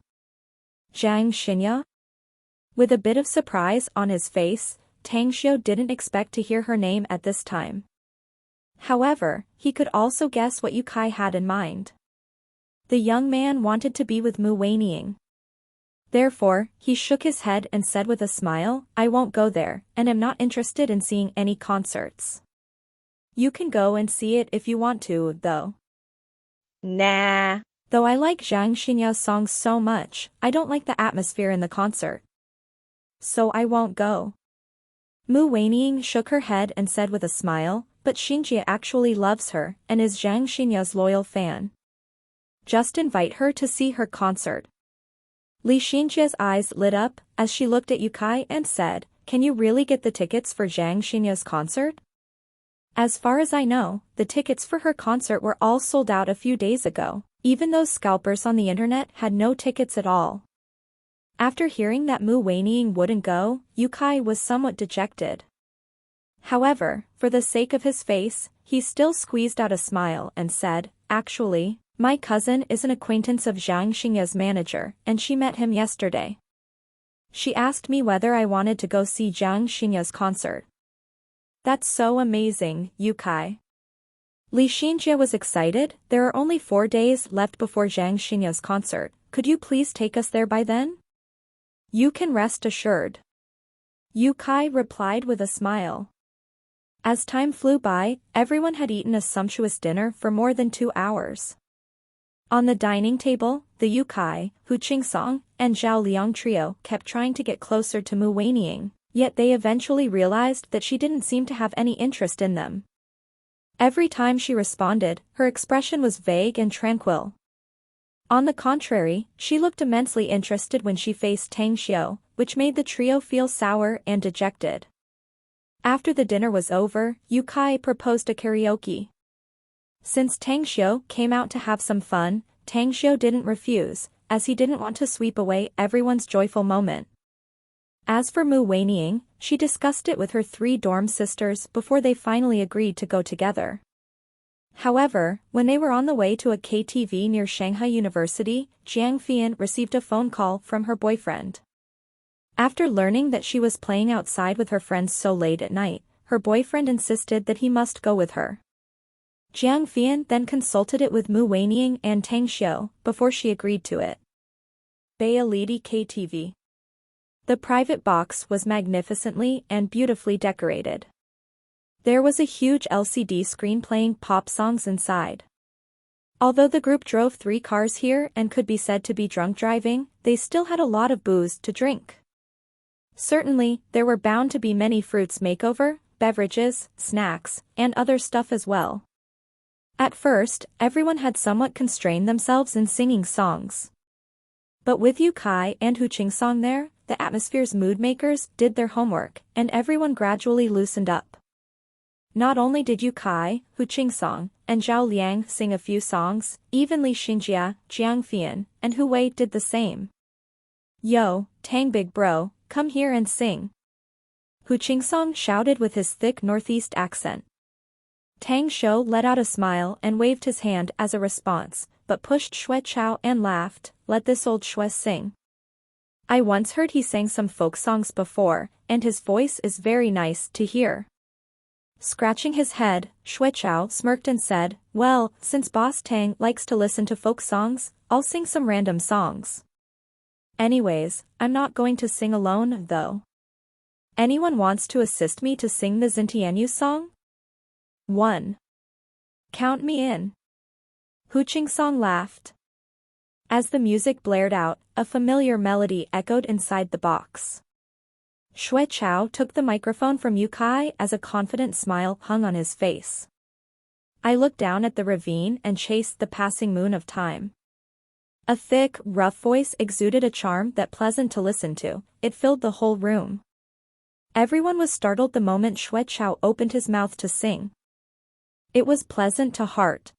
"Zhang Xingya?" With a bit of surprise on his face, Tang Xiu didn't expect to hear her name at this time. However, he could also guess what Yu Kai had in mind. The young man wanted to be with Mu Weining. Therefore, he shook his head and said with a smile, "I won't go there, and am not interested in seeing any concerts. You can go and see it if you want to, though." Nah. "Though I like Zhang Xinya's songs so much, I don't like the atmosphere in the concert. So I won't go." Mu Weining shook her head and said with a smile, "But Xinjie actually loves her, and is Zhang Xinya's loyal fan. Just invite her to see her concert." Li Xinjie's eyes lit up, as she looked at Yu Kai and said, "Can you really get the tickets for Zhang Xinya's concert?" "As far as I know, the tickets for her concert were all sold out a few days ago. Even those scalpers on the internet had no tickets at all." After hearing that Mu Weining wouldn't go, Yu Kai was somewhat dejected. However, for the sake of his face, he still squeezed out a smile and said, "Actually, my cousin is an acquaintance of Zhang Xingya's manager, and she met him yesterday. She asked me whether I wanted to go see Zhang Xingya's concert." "That's so amazing, Yu Kai." Li Xinjie was excited. "There are only 4 days left before Zhang Xingya's concert. Could you please take us there by then?" "You can rest assured," Yu Kai replied with a smile. As time flew by, everyone had eaten a sumptuous dinner for more than 2 hours. On the dining table, the Yu Kai, Hu Qingsong, and Zhao Liang trio kept trying to get closer to Mu Weining, yet they eventually realized that she didn't seem to have any interest in them. Every time she responded, her expression was vague and tranquil. On the contrary, she looked immensely interested when she faced Tang Xiu, which made the trio feel sour and dejected. After the dinner was over, Yu Kai proposed a karaoke. Since Tang Xiu came out to have some fun, Tang Xiu didn't refuse, as he didn't want to sweep away everyone's joyful moment. As for Mu Weining, she discussed it with her 3 dorm sisters before they finally agreed to go together. However, when they were on the way to a KTV near Shanghai University, Jiang Fian received a phone call from her boyfriend. After learning that she was playing outside with her friends so late at night, her boyfriend insisted that he must go with her. Jiang Fian then consulted it with Mu Weining and Tang Xiu before she agreed to it. Bailidi KTV. The private box was magnificently and beautifully decorated. There was a huge LCD screen playing pop songs inside. Although the group drove 3 cars here and could be said to be drunk driving, they still had a lot of booze to drink. Certainly, there were bound to be many fruits makeover, beverages, snacks, and other stuff as well. At first, everyone had somewhat constrained themselves in singing songs. But with Yu Kai and Hu Qingsong there, the atmosphere's mood makers did their homework, and everyone gradually loosened up. Not only did Yu Kai, Hu Qingsong, and Zhao Liang sing a few songs, even Li Xinjia, Jiang Fian, and Hu Wei did the same. Yo, Tang big bro, come here and sing. Hu Qingsong shouted with his thick northeast accent. Tang Xiu let out a smile and waved his hand as a response, but pushed Xue Chao and laughed, let this old Xue sing. I once heard he sang some folk songs before, and his voice is very nice to hear. Scratching his head, Xue Chao smirked and said, well, since Boss Tang likes to listen to folk songs, I'll sing some random songs. Anyways, I'm not going to sing alone, though. Anyone wants to assist me to sing the Xintianyu song? 1. Count me in. Hu Qingsong laughed. As the music blared out, a familiar melody echoed inside the box. Xue Chao took the microphone from Yu Kai as a confident smile hung on his face. I looked down at the ravine and chased the passing moon of time. A thick, rough voice exuded a charm that pleasant to listen to, it filled the whole room. Everyone was startled the moment Xue Chao opened his mouth to sing. It was pleasant to heart.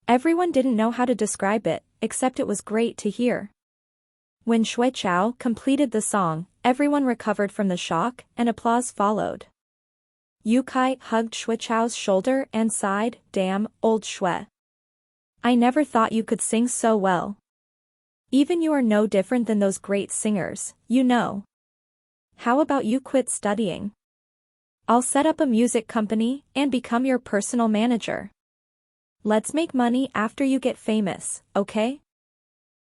Everyone didn't know how to describe it, except it was great to hear. When Xue Chao completed the song, everyone recovered from the shock, and applause followed. Yu Kai hugged Xue Chao's shoulder and sighed, damn, old Xue. I never thought you could sing so well. Even you are no different than those great singers, you know. How about you quit studying? I'll set up a music company and become your personal manager. Let's make money after you get famous, okay?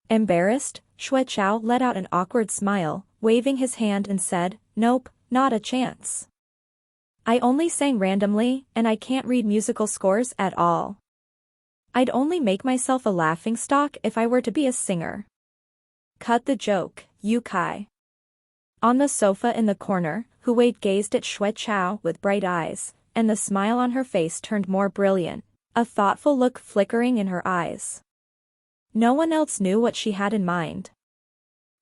Embarrassed, Xue Chao let out an awkward smile, waving his hand and said, nope, not a chance. I only sang randomly, and I can't read musical scores at all. I'd only make myself a laughingstock if I were to be a singer. Cut the joke, Yu Kai. On the sofa in the corner, Hu Wei gazed at Xue Chao with bright eyes, and the smile on her face turned more brilliant, a thoughtful look flickering in her eyes. No one else knew what she had in mind.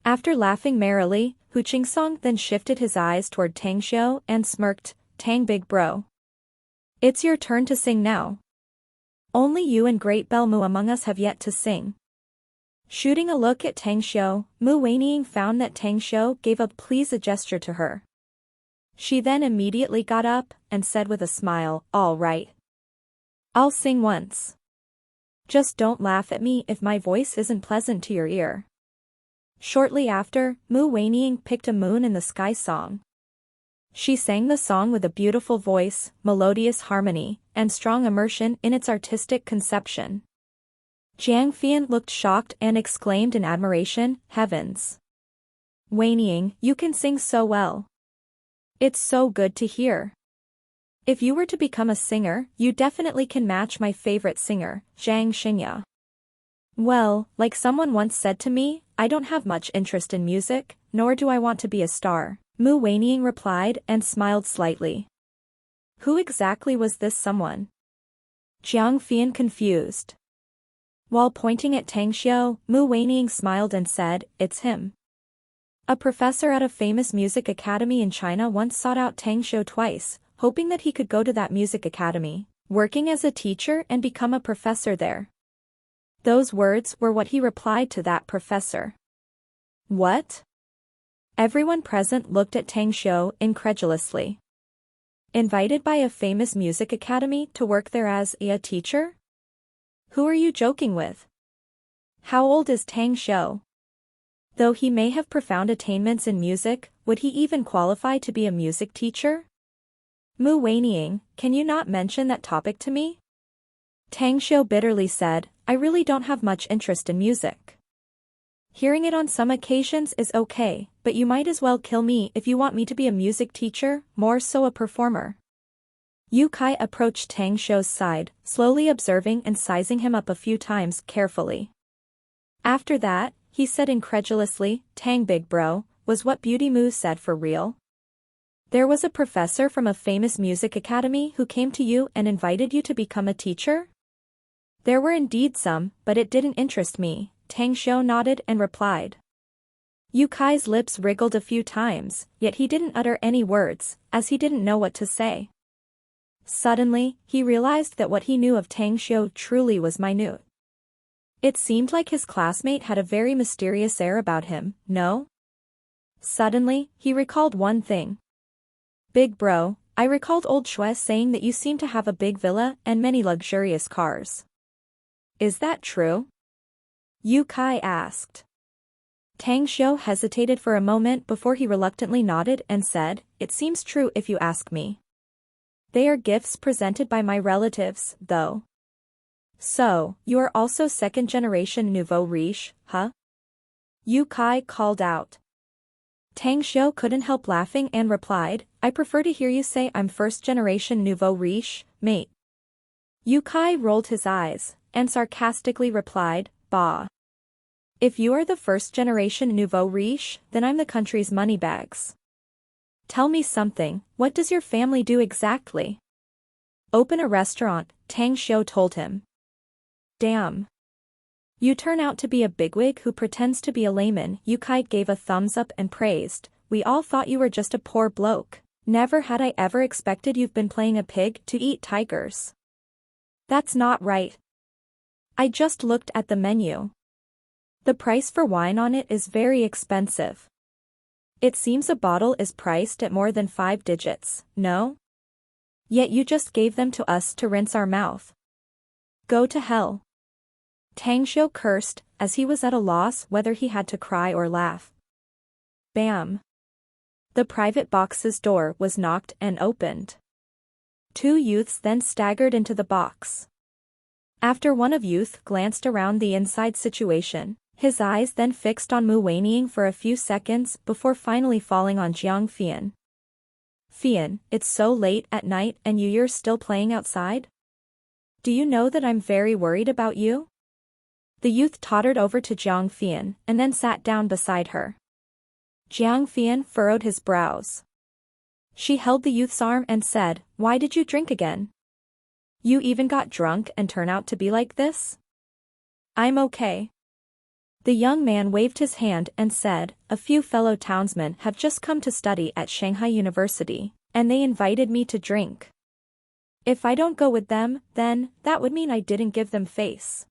After laughing merrily, Hu Qingsong then shifted his eyes toward Tang Xiu and smirked, Tang big bro. It's your turn to sing now. Only you and Great Bell Mu among us have yet to sing. Shooting a look at Tang Xiu, Mu Weining found that Tang Xiu gave a pleased gesture to her. She then immediately got up and said with a smile, all right. I'll sing once. Just don't laugh at me if my voice isn't pleasant to your ear. Shortly after, Mu Weining picked a Moon in the Sky song. She sang the song with a beautiful voice, melodious harmony, and strong immersion in its artistic conception. Jiang Fian looked shocked and exclaimed in admiration, heavens. Weining, you can sing so well. It's so good to hear. If you were to become a singer, you definitely can match my favorite singer, Zhang Xingya. Well, like someone once said to me, I don't have much interest in music, nor do I want to be a star, Mu Weining replied and smiled slightly. Who exactly was this someone? Jiang Fian confused. While pointing at Tang Xiu, Mu Weining smiled and said, it's him. A professor at a famous music academy in China once sought out Tang Xiu twice, hoping that he could go to that music academy, working as a teacher and become a professor there. Those words were what he replied to that professor. What? Everyone present looked at Tang Xiu incredulously. Invited by a famous music academy to work there as a teacher? Who are you joking with? How old is Tang Xiu? Though he may have profound attainments in music, would he even qualify to be a music teacher? Mu Weining, can you not mention that topic to me? Tang Xiu bitterly said, I really don't have much interest in music. Hearing it on some occasions is okay, but you might as well kill me if you want me to be a music teacher, more so a performer. Yu Kai approached Tang Xiu's side, slowly observing and sizing him up a few times carefully. After that, he said incredulously, Tang big bro, was what Beauty Mu said for real? There was a professor from a famous music academy who came to you and invited you to become a teacher? There were indeed some, but it didn't interest me, Tang Xiu nodded and replied. Yu Kai's lips wriggled a few times, yet he didn't utter any words, as he didn't know what to say. Suddenly, he realized that what he knew of Tang Xiu truly was minute. It seemed like his classmate had a very mysterious air about him, no? Suddenly, he recalled one thing. Big bro, I recalled old Shui saying that you seem to have a big villa and many luxurious cars. Is that true? Yu Kai asked. Tang Xiu hesitated for a moment before he reluctantly nodded and said, It seems true if you ask me. They are gifts presented by my relatives, though. So, you are also second-generation nouveau riche, huh? Yu Kai called out. Tang Xiu couldn't help laughing and replied, I prefer to hear you say I'm first-generation nouveau riche, mate. Yu Kai rolled his eyes, and sarcastically replied, Bah. If you are the first-generation nouveau riche, then I'm the country's moneybags. Tell me something, what does your family do exactly? Open a restaurant, Tang Xiu told him. Damn. You turn out to be a bigwig who pretends to be a layman, Yu Kai gave a thumbs up and praised, we all thought you were just a poor bloke, never had I ever expected you've been playing a pig to eat tigers. That's not right. I just looked at the menu. The price for wine on it is very expensive. It seems a bottle is priced at more than 5 digits, no? Yet you just gave them to us to rinse our mouth. Go to hell. Tang Xiu cursed, as he was at a loss whether he had to cry or laugh. Bam. The private box's door was knocked and opened. 2 youths then staggered into the box. After one of youth glanced around the inside situation, his eyes then fixed on Mu Weining for a few seconds before finally falling on Jiang Fian. Fian, it's so late at night and you're still playing outside? Do you know that I'm very worried about you? The youth tottered over to Jiang Fian and then sat down beside her. Jiang Fian furrowed his brows. She held the youth's arm and said, Why did you drink again? You even got drunk and turn out to be like this? I'm okay. The young man waved his hand and said, A few fellow townsmen have just come to study at Shanghai University, and they invited me to drink. If I don't go with them, then, that would mean I didn't give them face.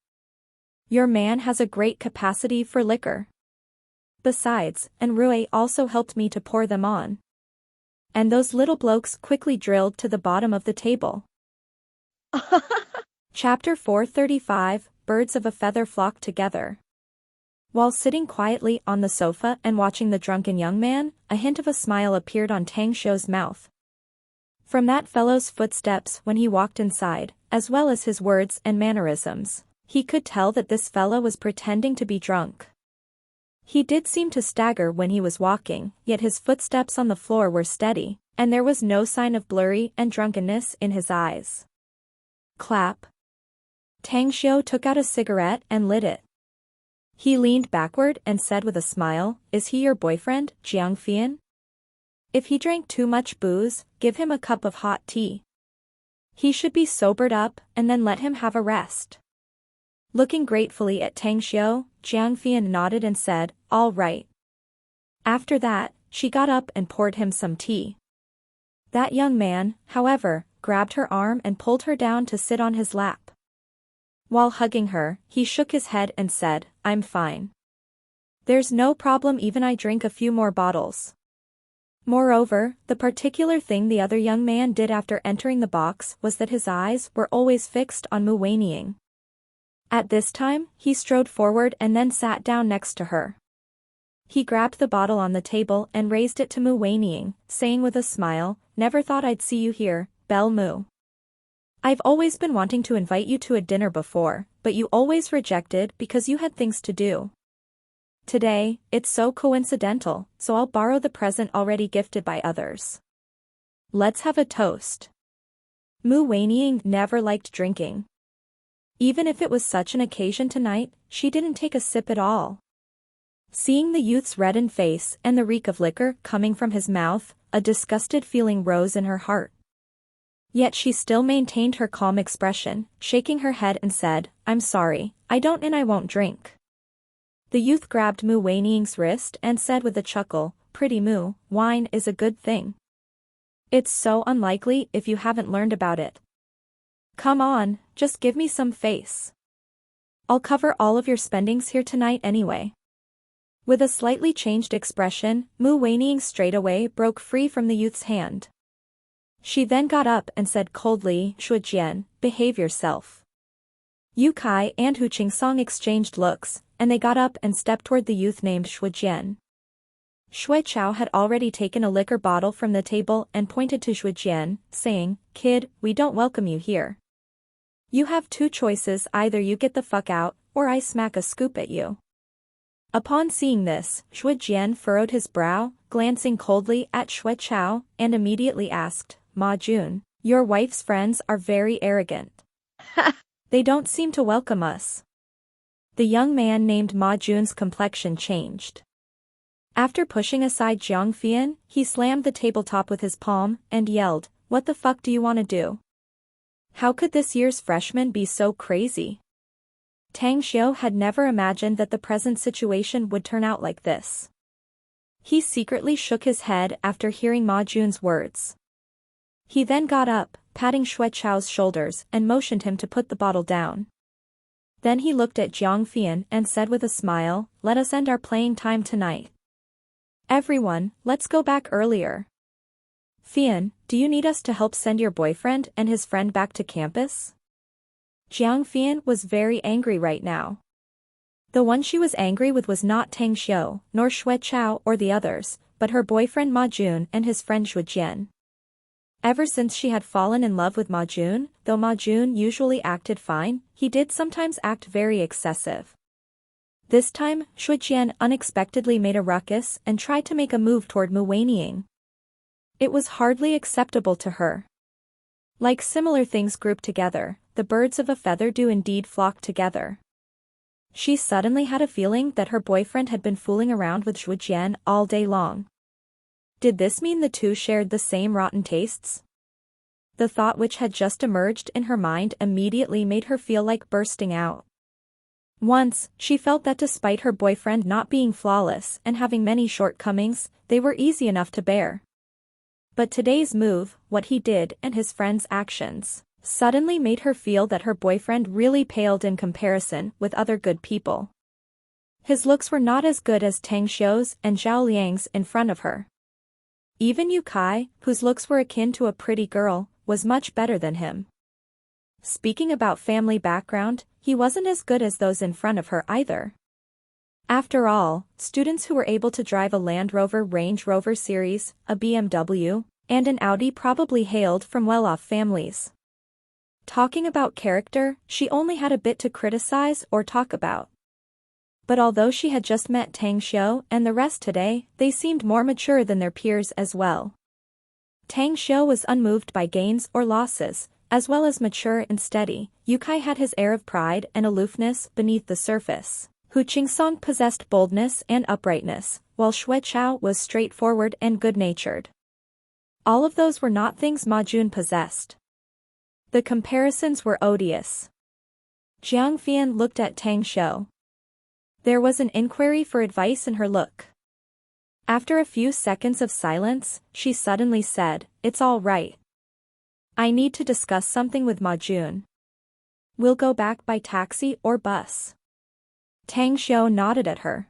Your man has a great capacity for liquor. Besides, and Rue also helped me to pour them on. And those little blokes quickly drilled to the bottom of the table. Chapter 435, Birds of a Feather Flock Together. While sitting quietly on the sofa and watching the drunken young man, a hint of a smile appeared on Tang Xiu's mouth. From that fellow's footsteps when he walked inside, as well as his words and mannerisms, he could tell that this fellow was pretending to be drunk. He did seem to stagger when he was walking, yet his footsteps on the floor were steady, and there was no sign of blurry and drunkenness in his eyes. Clap. Tang Xiu took out a cigarette and lit it. He leaned backward and said with a smile, Is he your boyfriend, Jiang Fian? If he drank too much booze, give him a cup of hot tea. He should be sobered up and then let him have a rest. Looking gratefully at Tang Xiu, Jiang Fian nodded and said, All right. After that, she got up and poured him some tea. That young man, however, grabbed her arm and pulled her down to sit on his lap. While hugging her, he shook his head and said, I'm fine. There's no problem even I drink a few more bottles. Moreover, the particular thing the other young man did after entering the box was that his eyes were always fixed on Mu Weining. At this time, he strode forward and then sat down next to her. He grabbed the bottle on the table and raised it to Mu Weining, saying with a smile, "Never thought I'd see you here, Belle Mu. I've always been wanting to invite you to a dinner before, but you always rejected because you had things to do. Today, it's so coincidental, so I'll borrow the present already gifted by others. Let's have a toast." Mu Weining never liked drinking. Even if it was such an occasion tonight, she didn't take a sip at all. Seeing the youth's reddened face and the reek of liquor coming from his mouth, a disgusted feeling rose in her heart. Yet she still maintained her calm expression, shaking her head and said, "I'm sorry, I don't and I won't drink." The youth grabbed Mu Weining's wrist and said with a chuckle, "Pretty Mu, wine is a good thing. It's so unlikely if you haven't learned about it. Come on, just give me some face. I'll cover all of your spendings here tonight anyway." With a slightly changed expression, Mu Weining straightaway broke free from the youth's hand. She then got up and said coldly, "Shujian, behave yourself." Yu Kai and Hu Qingsong exchanged looks, and they got up and stepped toward the youth named Shujian. Shui Chao had already taken a liquor bottle from the table and pointed to Shujian, saying, "Kid, we don't welcome you here. You have two choices, either you get the fuck out, or I smack a scoop at you." Upon seeing this, Shujian furrowed his brow, glancing coldly at Shui Chao, and immediately asked, "Ma Jun, your wife's friends are very arrogant. They don't seem to welcome us." The young man named Ma Jun's complexion changed. After pushing aside Jiang Fian, he slammed the tabletop with his palm and yelled, "What the fuck do you want to do? How could this year's freshman be so crazy?" Tang Xiu had never imagined that the present situation would turn out like this. He secretly shook his head after hearing Ma Jun's words. He then got up, patting Shui Chao's shoulders and motioned him to put the bottle down. Then he looked at Jiang Fian and said with a smile, "Let us end our playing time tonight. Everyone, let's go back earlier. Fian, do you need us to help send your boyfriend and his friend back to campus?" Jiang Fian was very angry right now. The one she was angry with was not Tang Xiu, nor Shui Chao or the others, but her boyfriend Ma Jun and his friend Shujian. Ever since she had fallen in love with Ma Jun, though Ma Jun usually acted fine, he did sometimes act very excessive. This time, Shujian unexpectedly made a ruckus and tried to make a move toward Mu Weining. It was hardly acceptable to her. Like similar things grouped together, the birds of a feather do indeed flock together. She suddenly had a feeling that her boyfriend had been fooling around with Shujian all day long. Did this mean the two shared the same rotten tastes? The thought which had just emerged in her mind immediately made her feel like bursting out. Once, she felt that despite her boyfriend not being flawless and having many shortcomings, they were easy enough to bear. But today's move, what he did and his friend's actions, suddenly made her feel that her boyfriend really paled in comparison with other good people. His looks were not as good as Tang Xiu's and Zhao Liang's in front of her. Even Yu Kai, whose looks were akin to a pretty girl, was much better than him. Speaking about family background, he wasn't as good as those in front of her either. After all, students who were able to drive a Land Rover Range Rover series, a BMW, and an Audi probably hailed from well-off families. Talking about character, she only had a bit to criticize or talk about. But although she had just met Tang Xiu and the rest today, they seemed more mature than their peers as well. Tang Xiu was unmoved by gains or losses, as well as mature and steady. Yu Kai had his air of pride and aloofness beneath the surface. Hu Qingsong possessed boldness and uprightness, while Shui Chao was straightforward and good-natured. All of those were not things Ma Jun possessed. The comparisons were odious. Jiang Fian looked at Tang Xiu. There was an inquiry for advice in her look. After a few seconds of silence, she suddenly said, "It's all right. I need to discuss something with Ma Jun. We'll go back by taxi or bus." Tang Xiu nodded at her.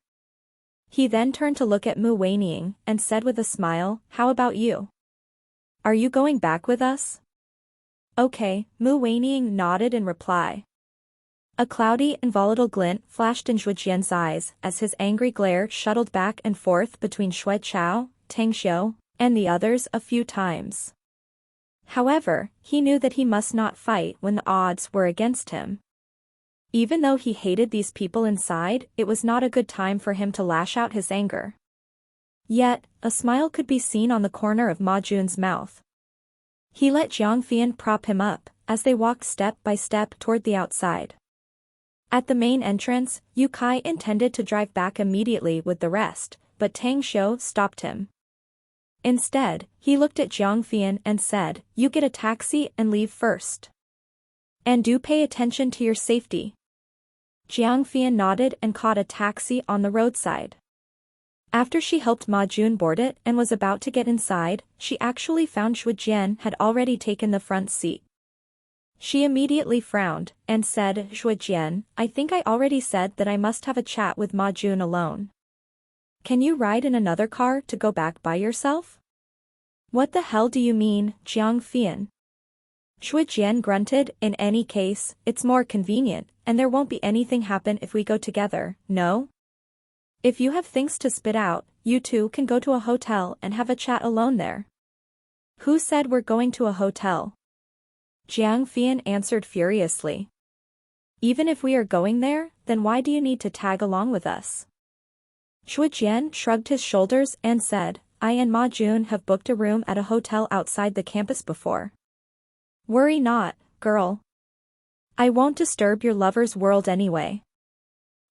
He then turned to look at Mu Weining and said with a smile, how about you? Are you going back with us? Okay, Mu Weining nodded in reply. A cloudy and volatile glint flashed in Zhujian's eyes as his angry glare shuttled back and forth between Xue Chao, Tang Xiu, and the others a few times. However, he knew that he must not fight when the odds were against him. Even though he hated these people inside, it was not a good time for him to lash out his anger. Yet, a smile could be seen on the corner of Ma Jun's mouth. He let Jiang Fian prop him up, as they walked step by step toward the outside. At the main entrance, Yu Kai intended to drive back immediately with the rest, but Tang Xiu stopped him. Instead, he looked at Jiang Fian and said, you get a taxi and leave first. And do pay attention to your safety. Jiang Fian nodded and caught a taxi on the roadside. After she helped Ma Jun board it and was about to get inside, she actually found Zhujian had already taken the front seat. She immediately frowned, and said, Zhujian, I think I already said that I must have a chat with Ma Jun alone. Can you ride in another car to go back by yourself? What the hell do you mean, Jiang Fian? Zhujian grunted, in any case, it's more convenient, and there won't be anything happen if we go together, no? If you have things to spit out, you two can go to a hotel and have a chat alone there. Who said we're going to a hotel? Jiang Fian answered furiously. Even if we are going there, then why do you need to tag along with us? Zhujian shrugged his shoulders and said, I and Ma Jun have booked a room at a hotel outside the campus before. Worry not, girl. I won't disturb your lover's world anyway.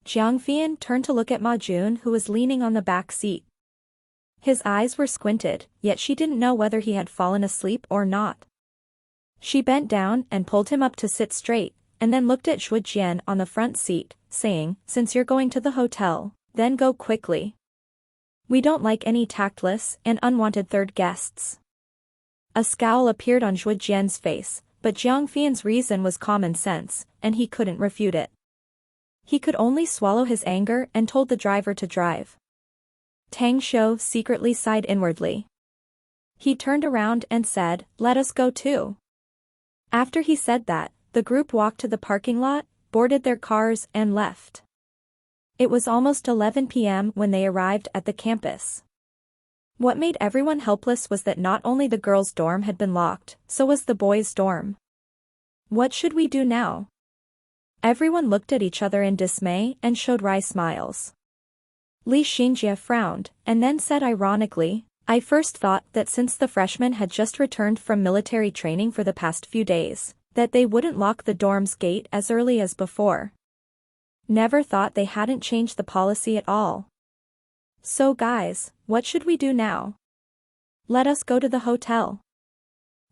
Jiang Fian turned to look at Ma Jun, who was leaning on the back seat. His eyes were squinted, yet she didn't know whether he had fallen asleep or not. She bent down and pulled him up to sit straight, and then looked at Zhujian on the front seat, saying, since you're going to the hotel, then go quickly. We don't like any tactless and unwanted third guests. A scowl appeared on Zhujian's face, but Jiang Fian's reason was common sense, and he couldn't refute it. He could only swallow his anger and told the driver to drive. Tang Xiu secretly sighed inwardly. He turned around and said, let us go too. After he said that, the group walked to the parking lot, boarded their cars and left. It was almost 11 p.m. when they arrived at the campus. What made everyone helpless was that not only the girls' dorm had been locked, so was the boys' dorm. What should we do now? Everyone looked at each other in dismay and showed wry smiles. Li Xingjie frowned, and then said ironically, I first thought that since the freshmen had just returned from military training for the past few days, that they wouldn't lock the dorm's gate as early as before. Never thought they hadn't changed the policy at all. So guys, what should we do now? Let us go to the hotel.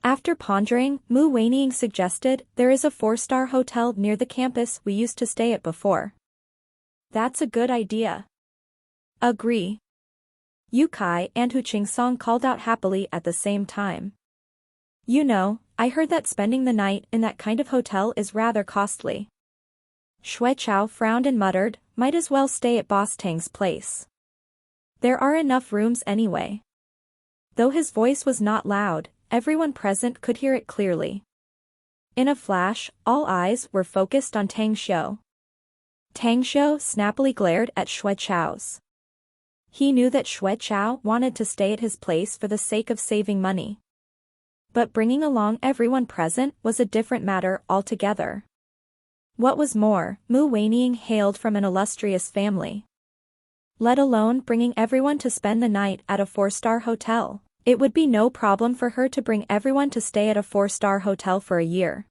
After pondering, Mu Weining suggested, there is a 4-star hotel near the campus we used to stay at before. That's a good idea. Agree. Yu Kai and Hu Qingsong called out happily at the same time. You know, I heard that spending the night in that kind of hotel is rather costly. Xue Chao frowned and muttered, might as well stay at Boss Tang's place. There are enough rooms anyway. Though his voice was not loud, everyone present could hear it clearly. In a flash, all eyes were focused on Tang Xiu. Tang Xiu snappily glared at Xue Chao's. He knew that Xue Chao wanted to stay at his place for the sake of saving money. But bringing along everyone present was a different matter altogether. What was more, Mu Weining hailed from an illustrious family. Let alone bringing everyone to spend the night at a 4-star hotel, it would be no problem for her to bring everyone to stay at a 4-star hotel for a year.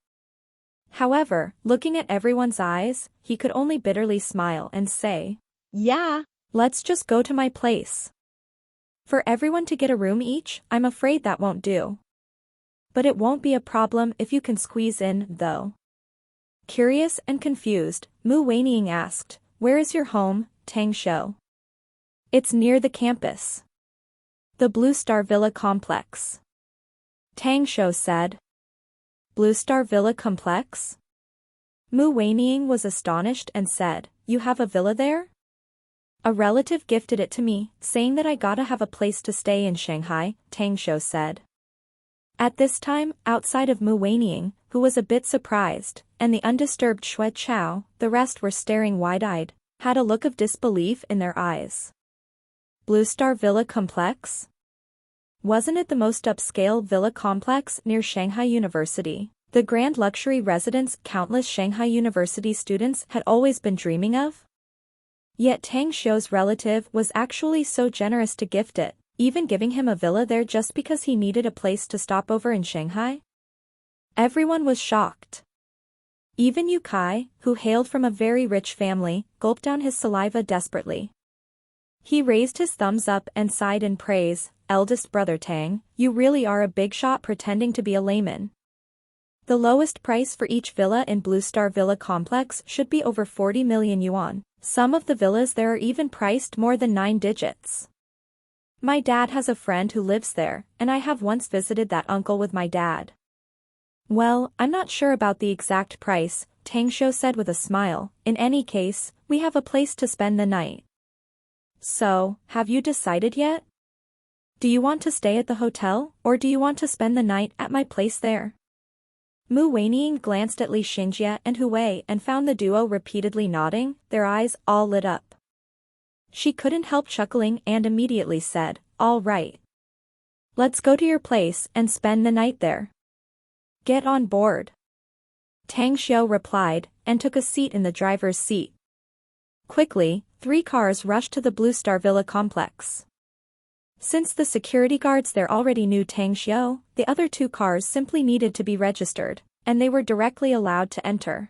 However, looking at everyone's eyes, he could only bitterly smile and say, Yeah. Let's just go to my place. For everyone to get a room each, I'm afraid that won't do. But it won't be a problem if you can squeeze in, though. Curious and confused, Mu Weining asked, where is your home, Tang Xiu? It's near the campus. The Blue Star Villa complex. Tang Xiu said. Blue Star Villa complex? Mu Weining was astonished and said, you have a villa there? A relative gifted it to me, saying that I gotta have a place to stay in Shanghai, Tang Xiu said. At this time, outside of Mu Weining, who was a bit surprised, and the undisturbed Xue Chao, the rest were staring wide-eyed, had a look of disbelief in their eyes. Blue Star Villa Complex? Wasn't it the most upscale villa complex near Shanghai University? The grand luxury residence countless Shanghai University students had always been dreaming of? Yet Tang Xiu's relative was actually so generous to gift it, even giving him a villa there just because he needed a place to stop over in Shanghai? Everyone was shocked. Even Yu Kai, who hailed from a very rich family, gulped down his saliva desperately. He raised his thumbs up and sighed in praise. Eldest brother Tang, you really are a big shot pretending to be a layman. The lowest price for each villa in Blue Star Villa Complex should be over 40 million yuan. Some of the villas there are even priced more than 9 digits. My dad has a friend who lives there, and I have once visited that uncle with my dad. Well, I'm not sure about the exact price, Tang Xiu said with a smile. In any case, we have a place to spend the night. So, have you decided yet? Do you want to stay at the hotel, or do you want to spend the night at my place there? Mu Weining glanced at Li Xingjie and Hu Wei and found the duo repeatedly nodding, their eyes all lit up. She couldn't help chuckling and immediately said, all right. Let's go to your place and spend the night there. Get on board. Tang Xiu replied, and took a seat in the driver's seat. Quickly, 3 cars rushed to the Blue Star Villa complex. Since the security guards there already knew Tang Xiu, the other 2 cars simply needed to be registered, and they were directly allowed to enter.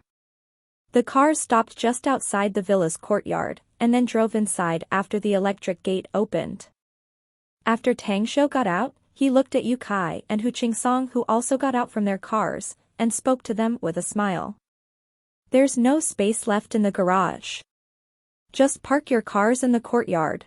The cars stopped just outside the villa's courtyard, and then drove inside after the electric gate opened. After Tang Xiu got out, he looked at Yu Kai and Hu Qingsong, who also got out from their cars, and spoke to them with a smile. There's no space left in the garage. Just park your cars in the courtyard.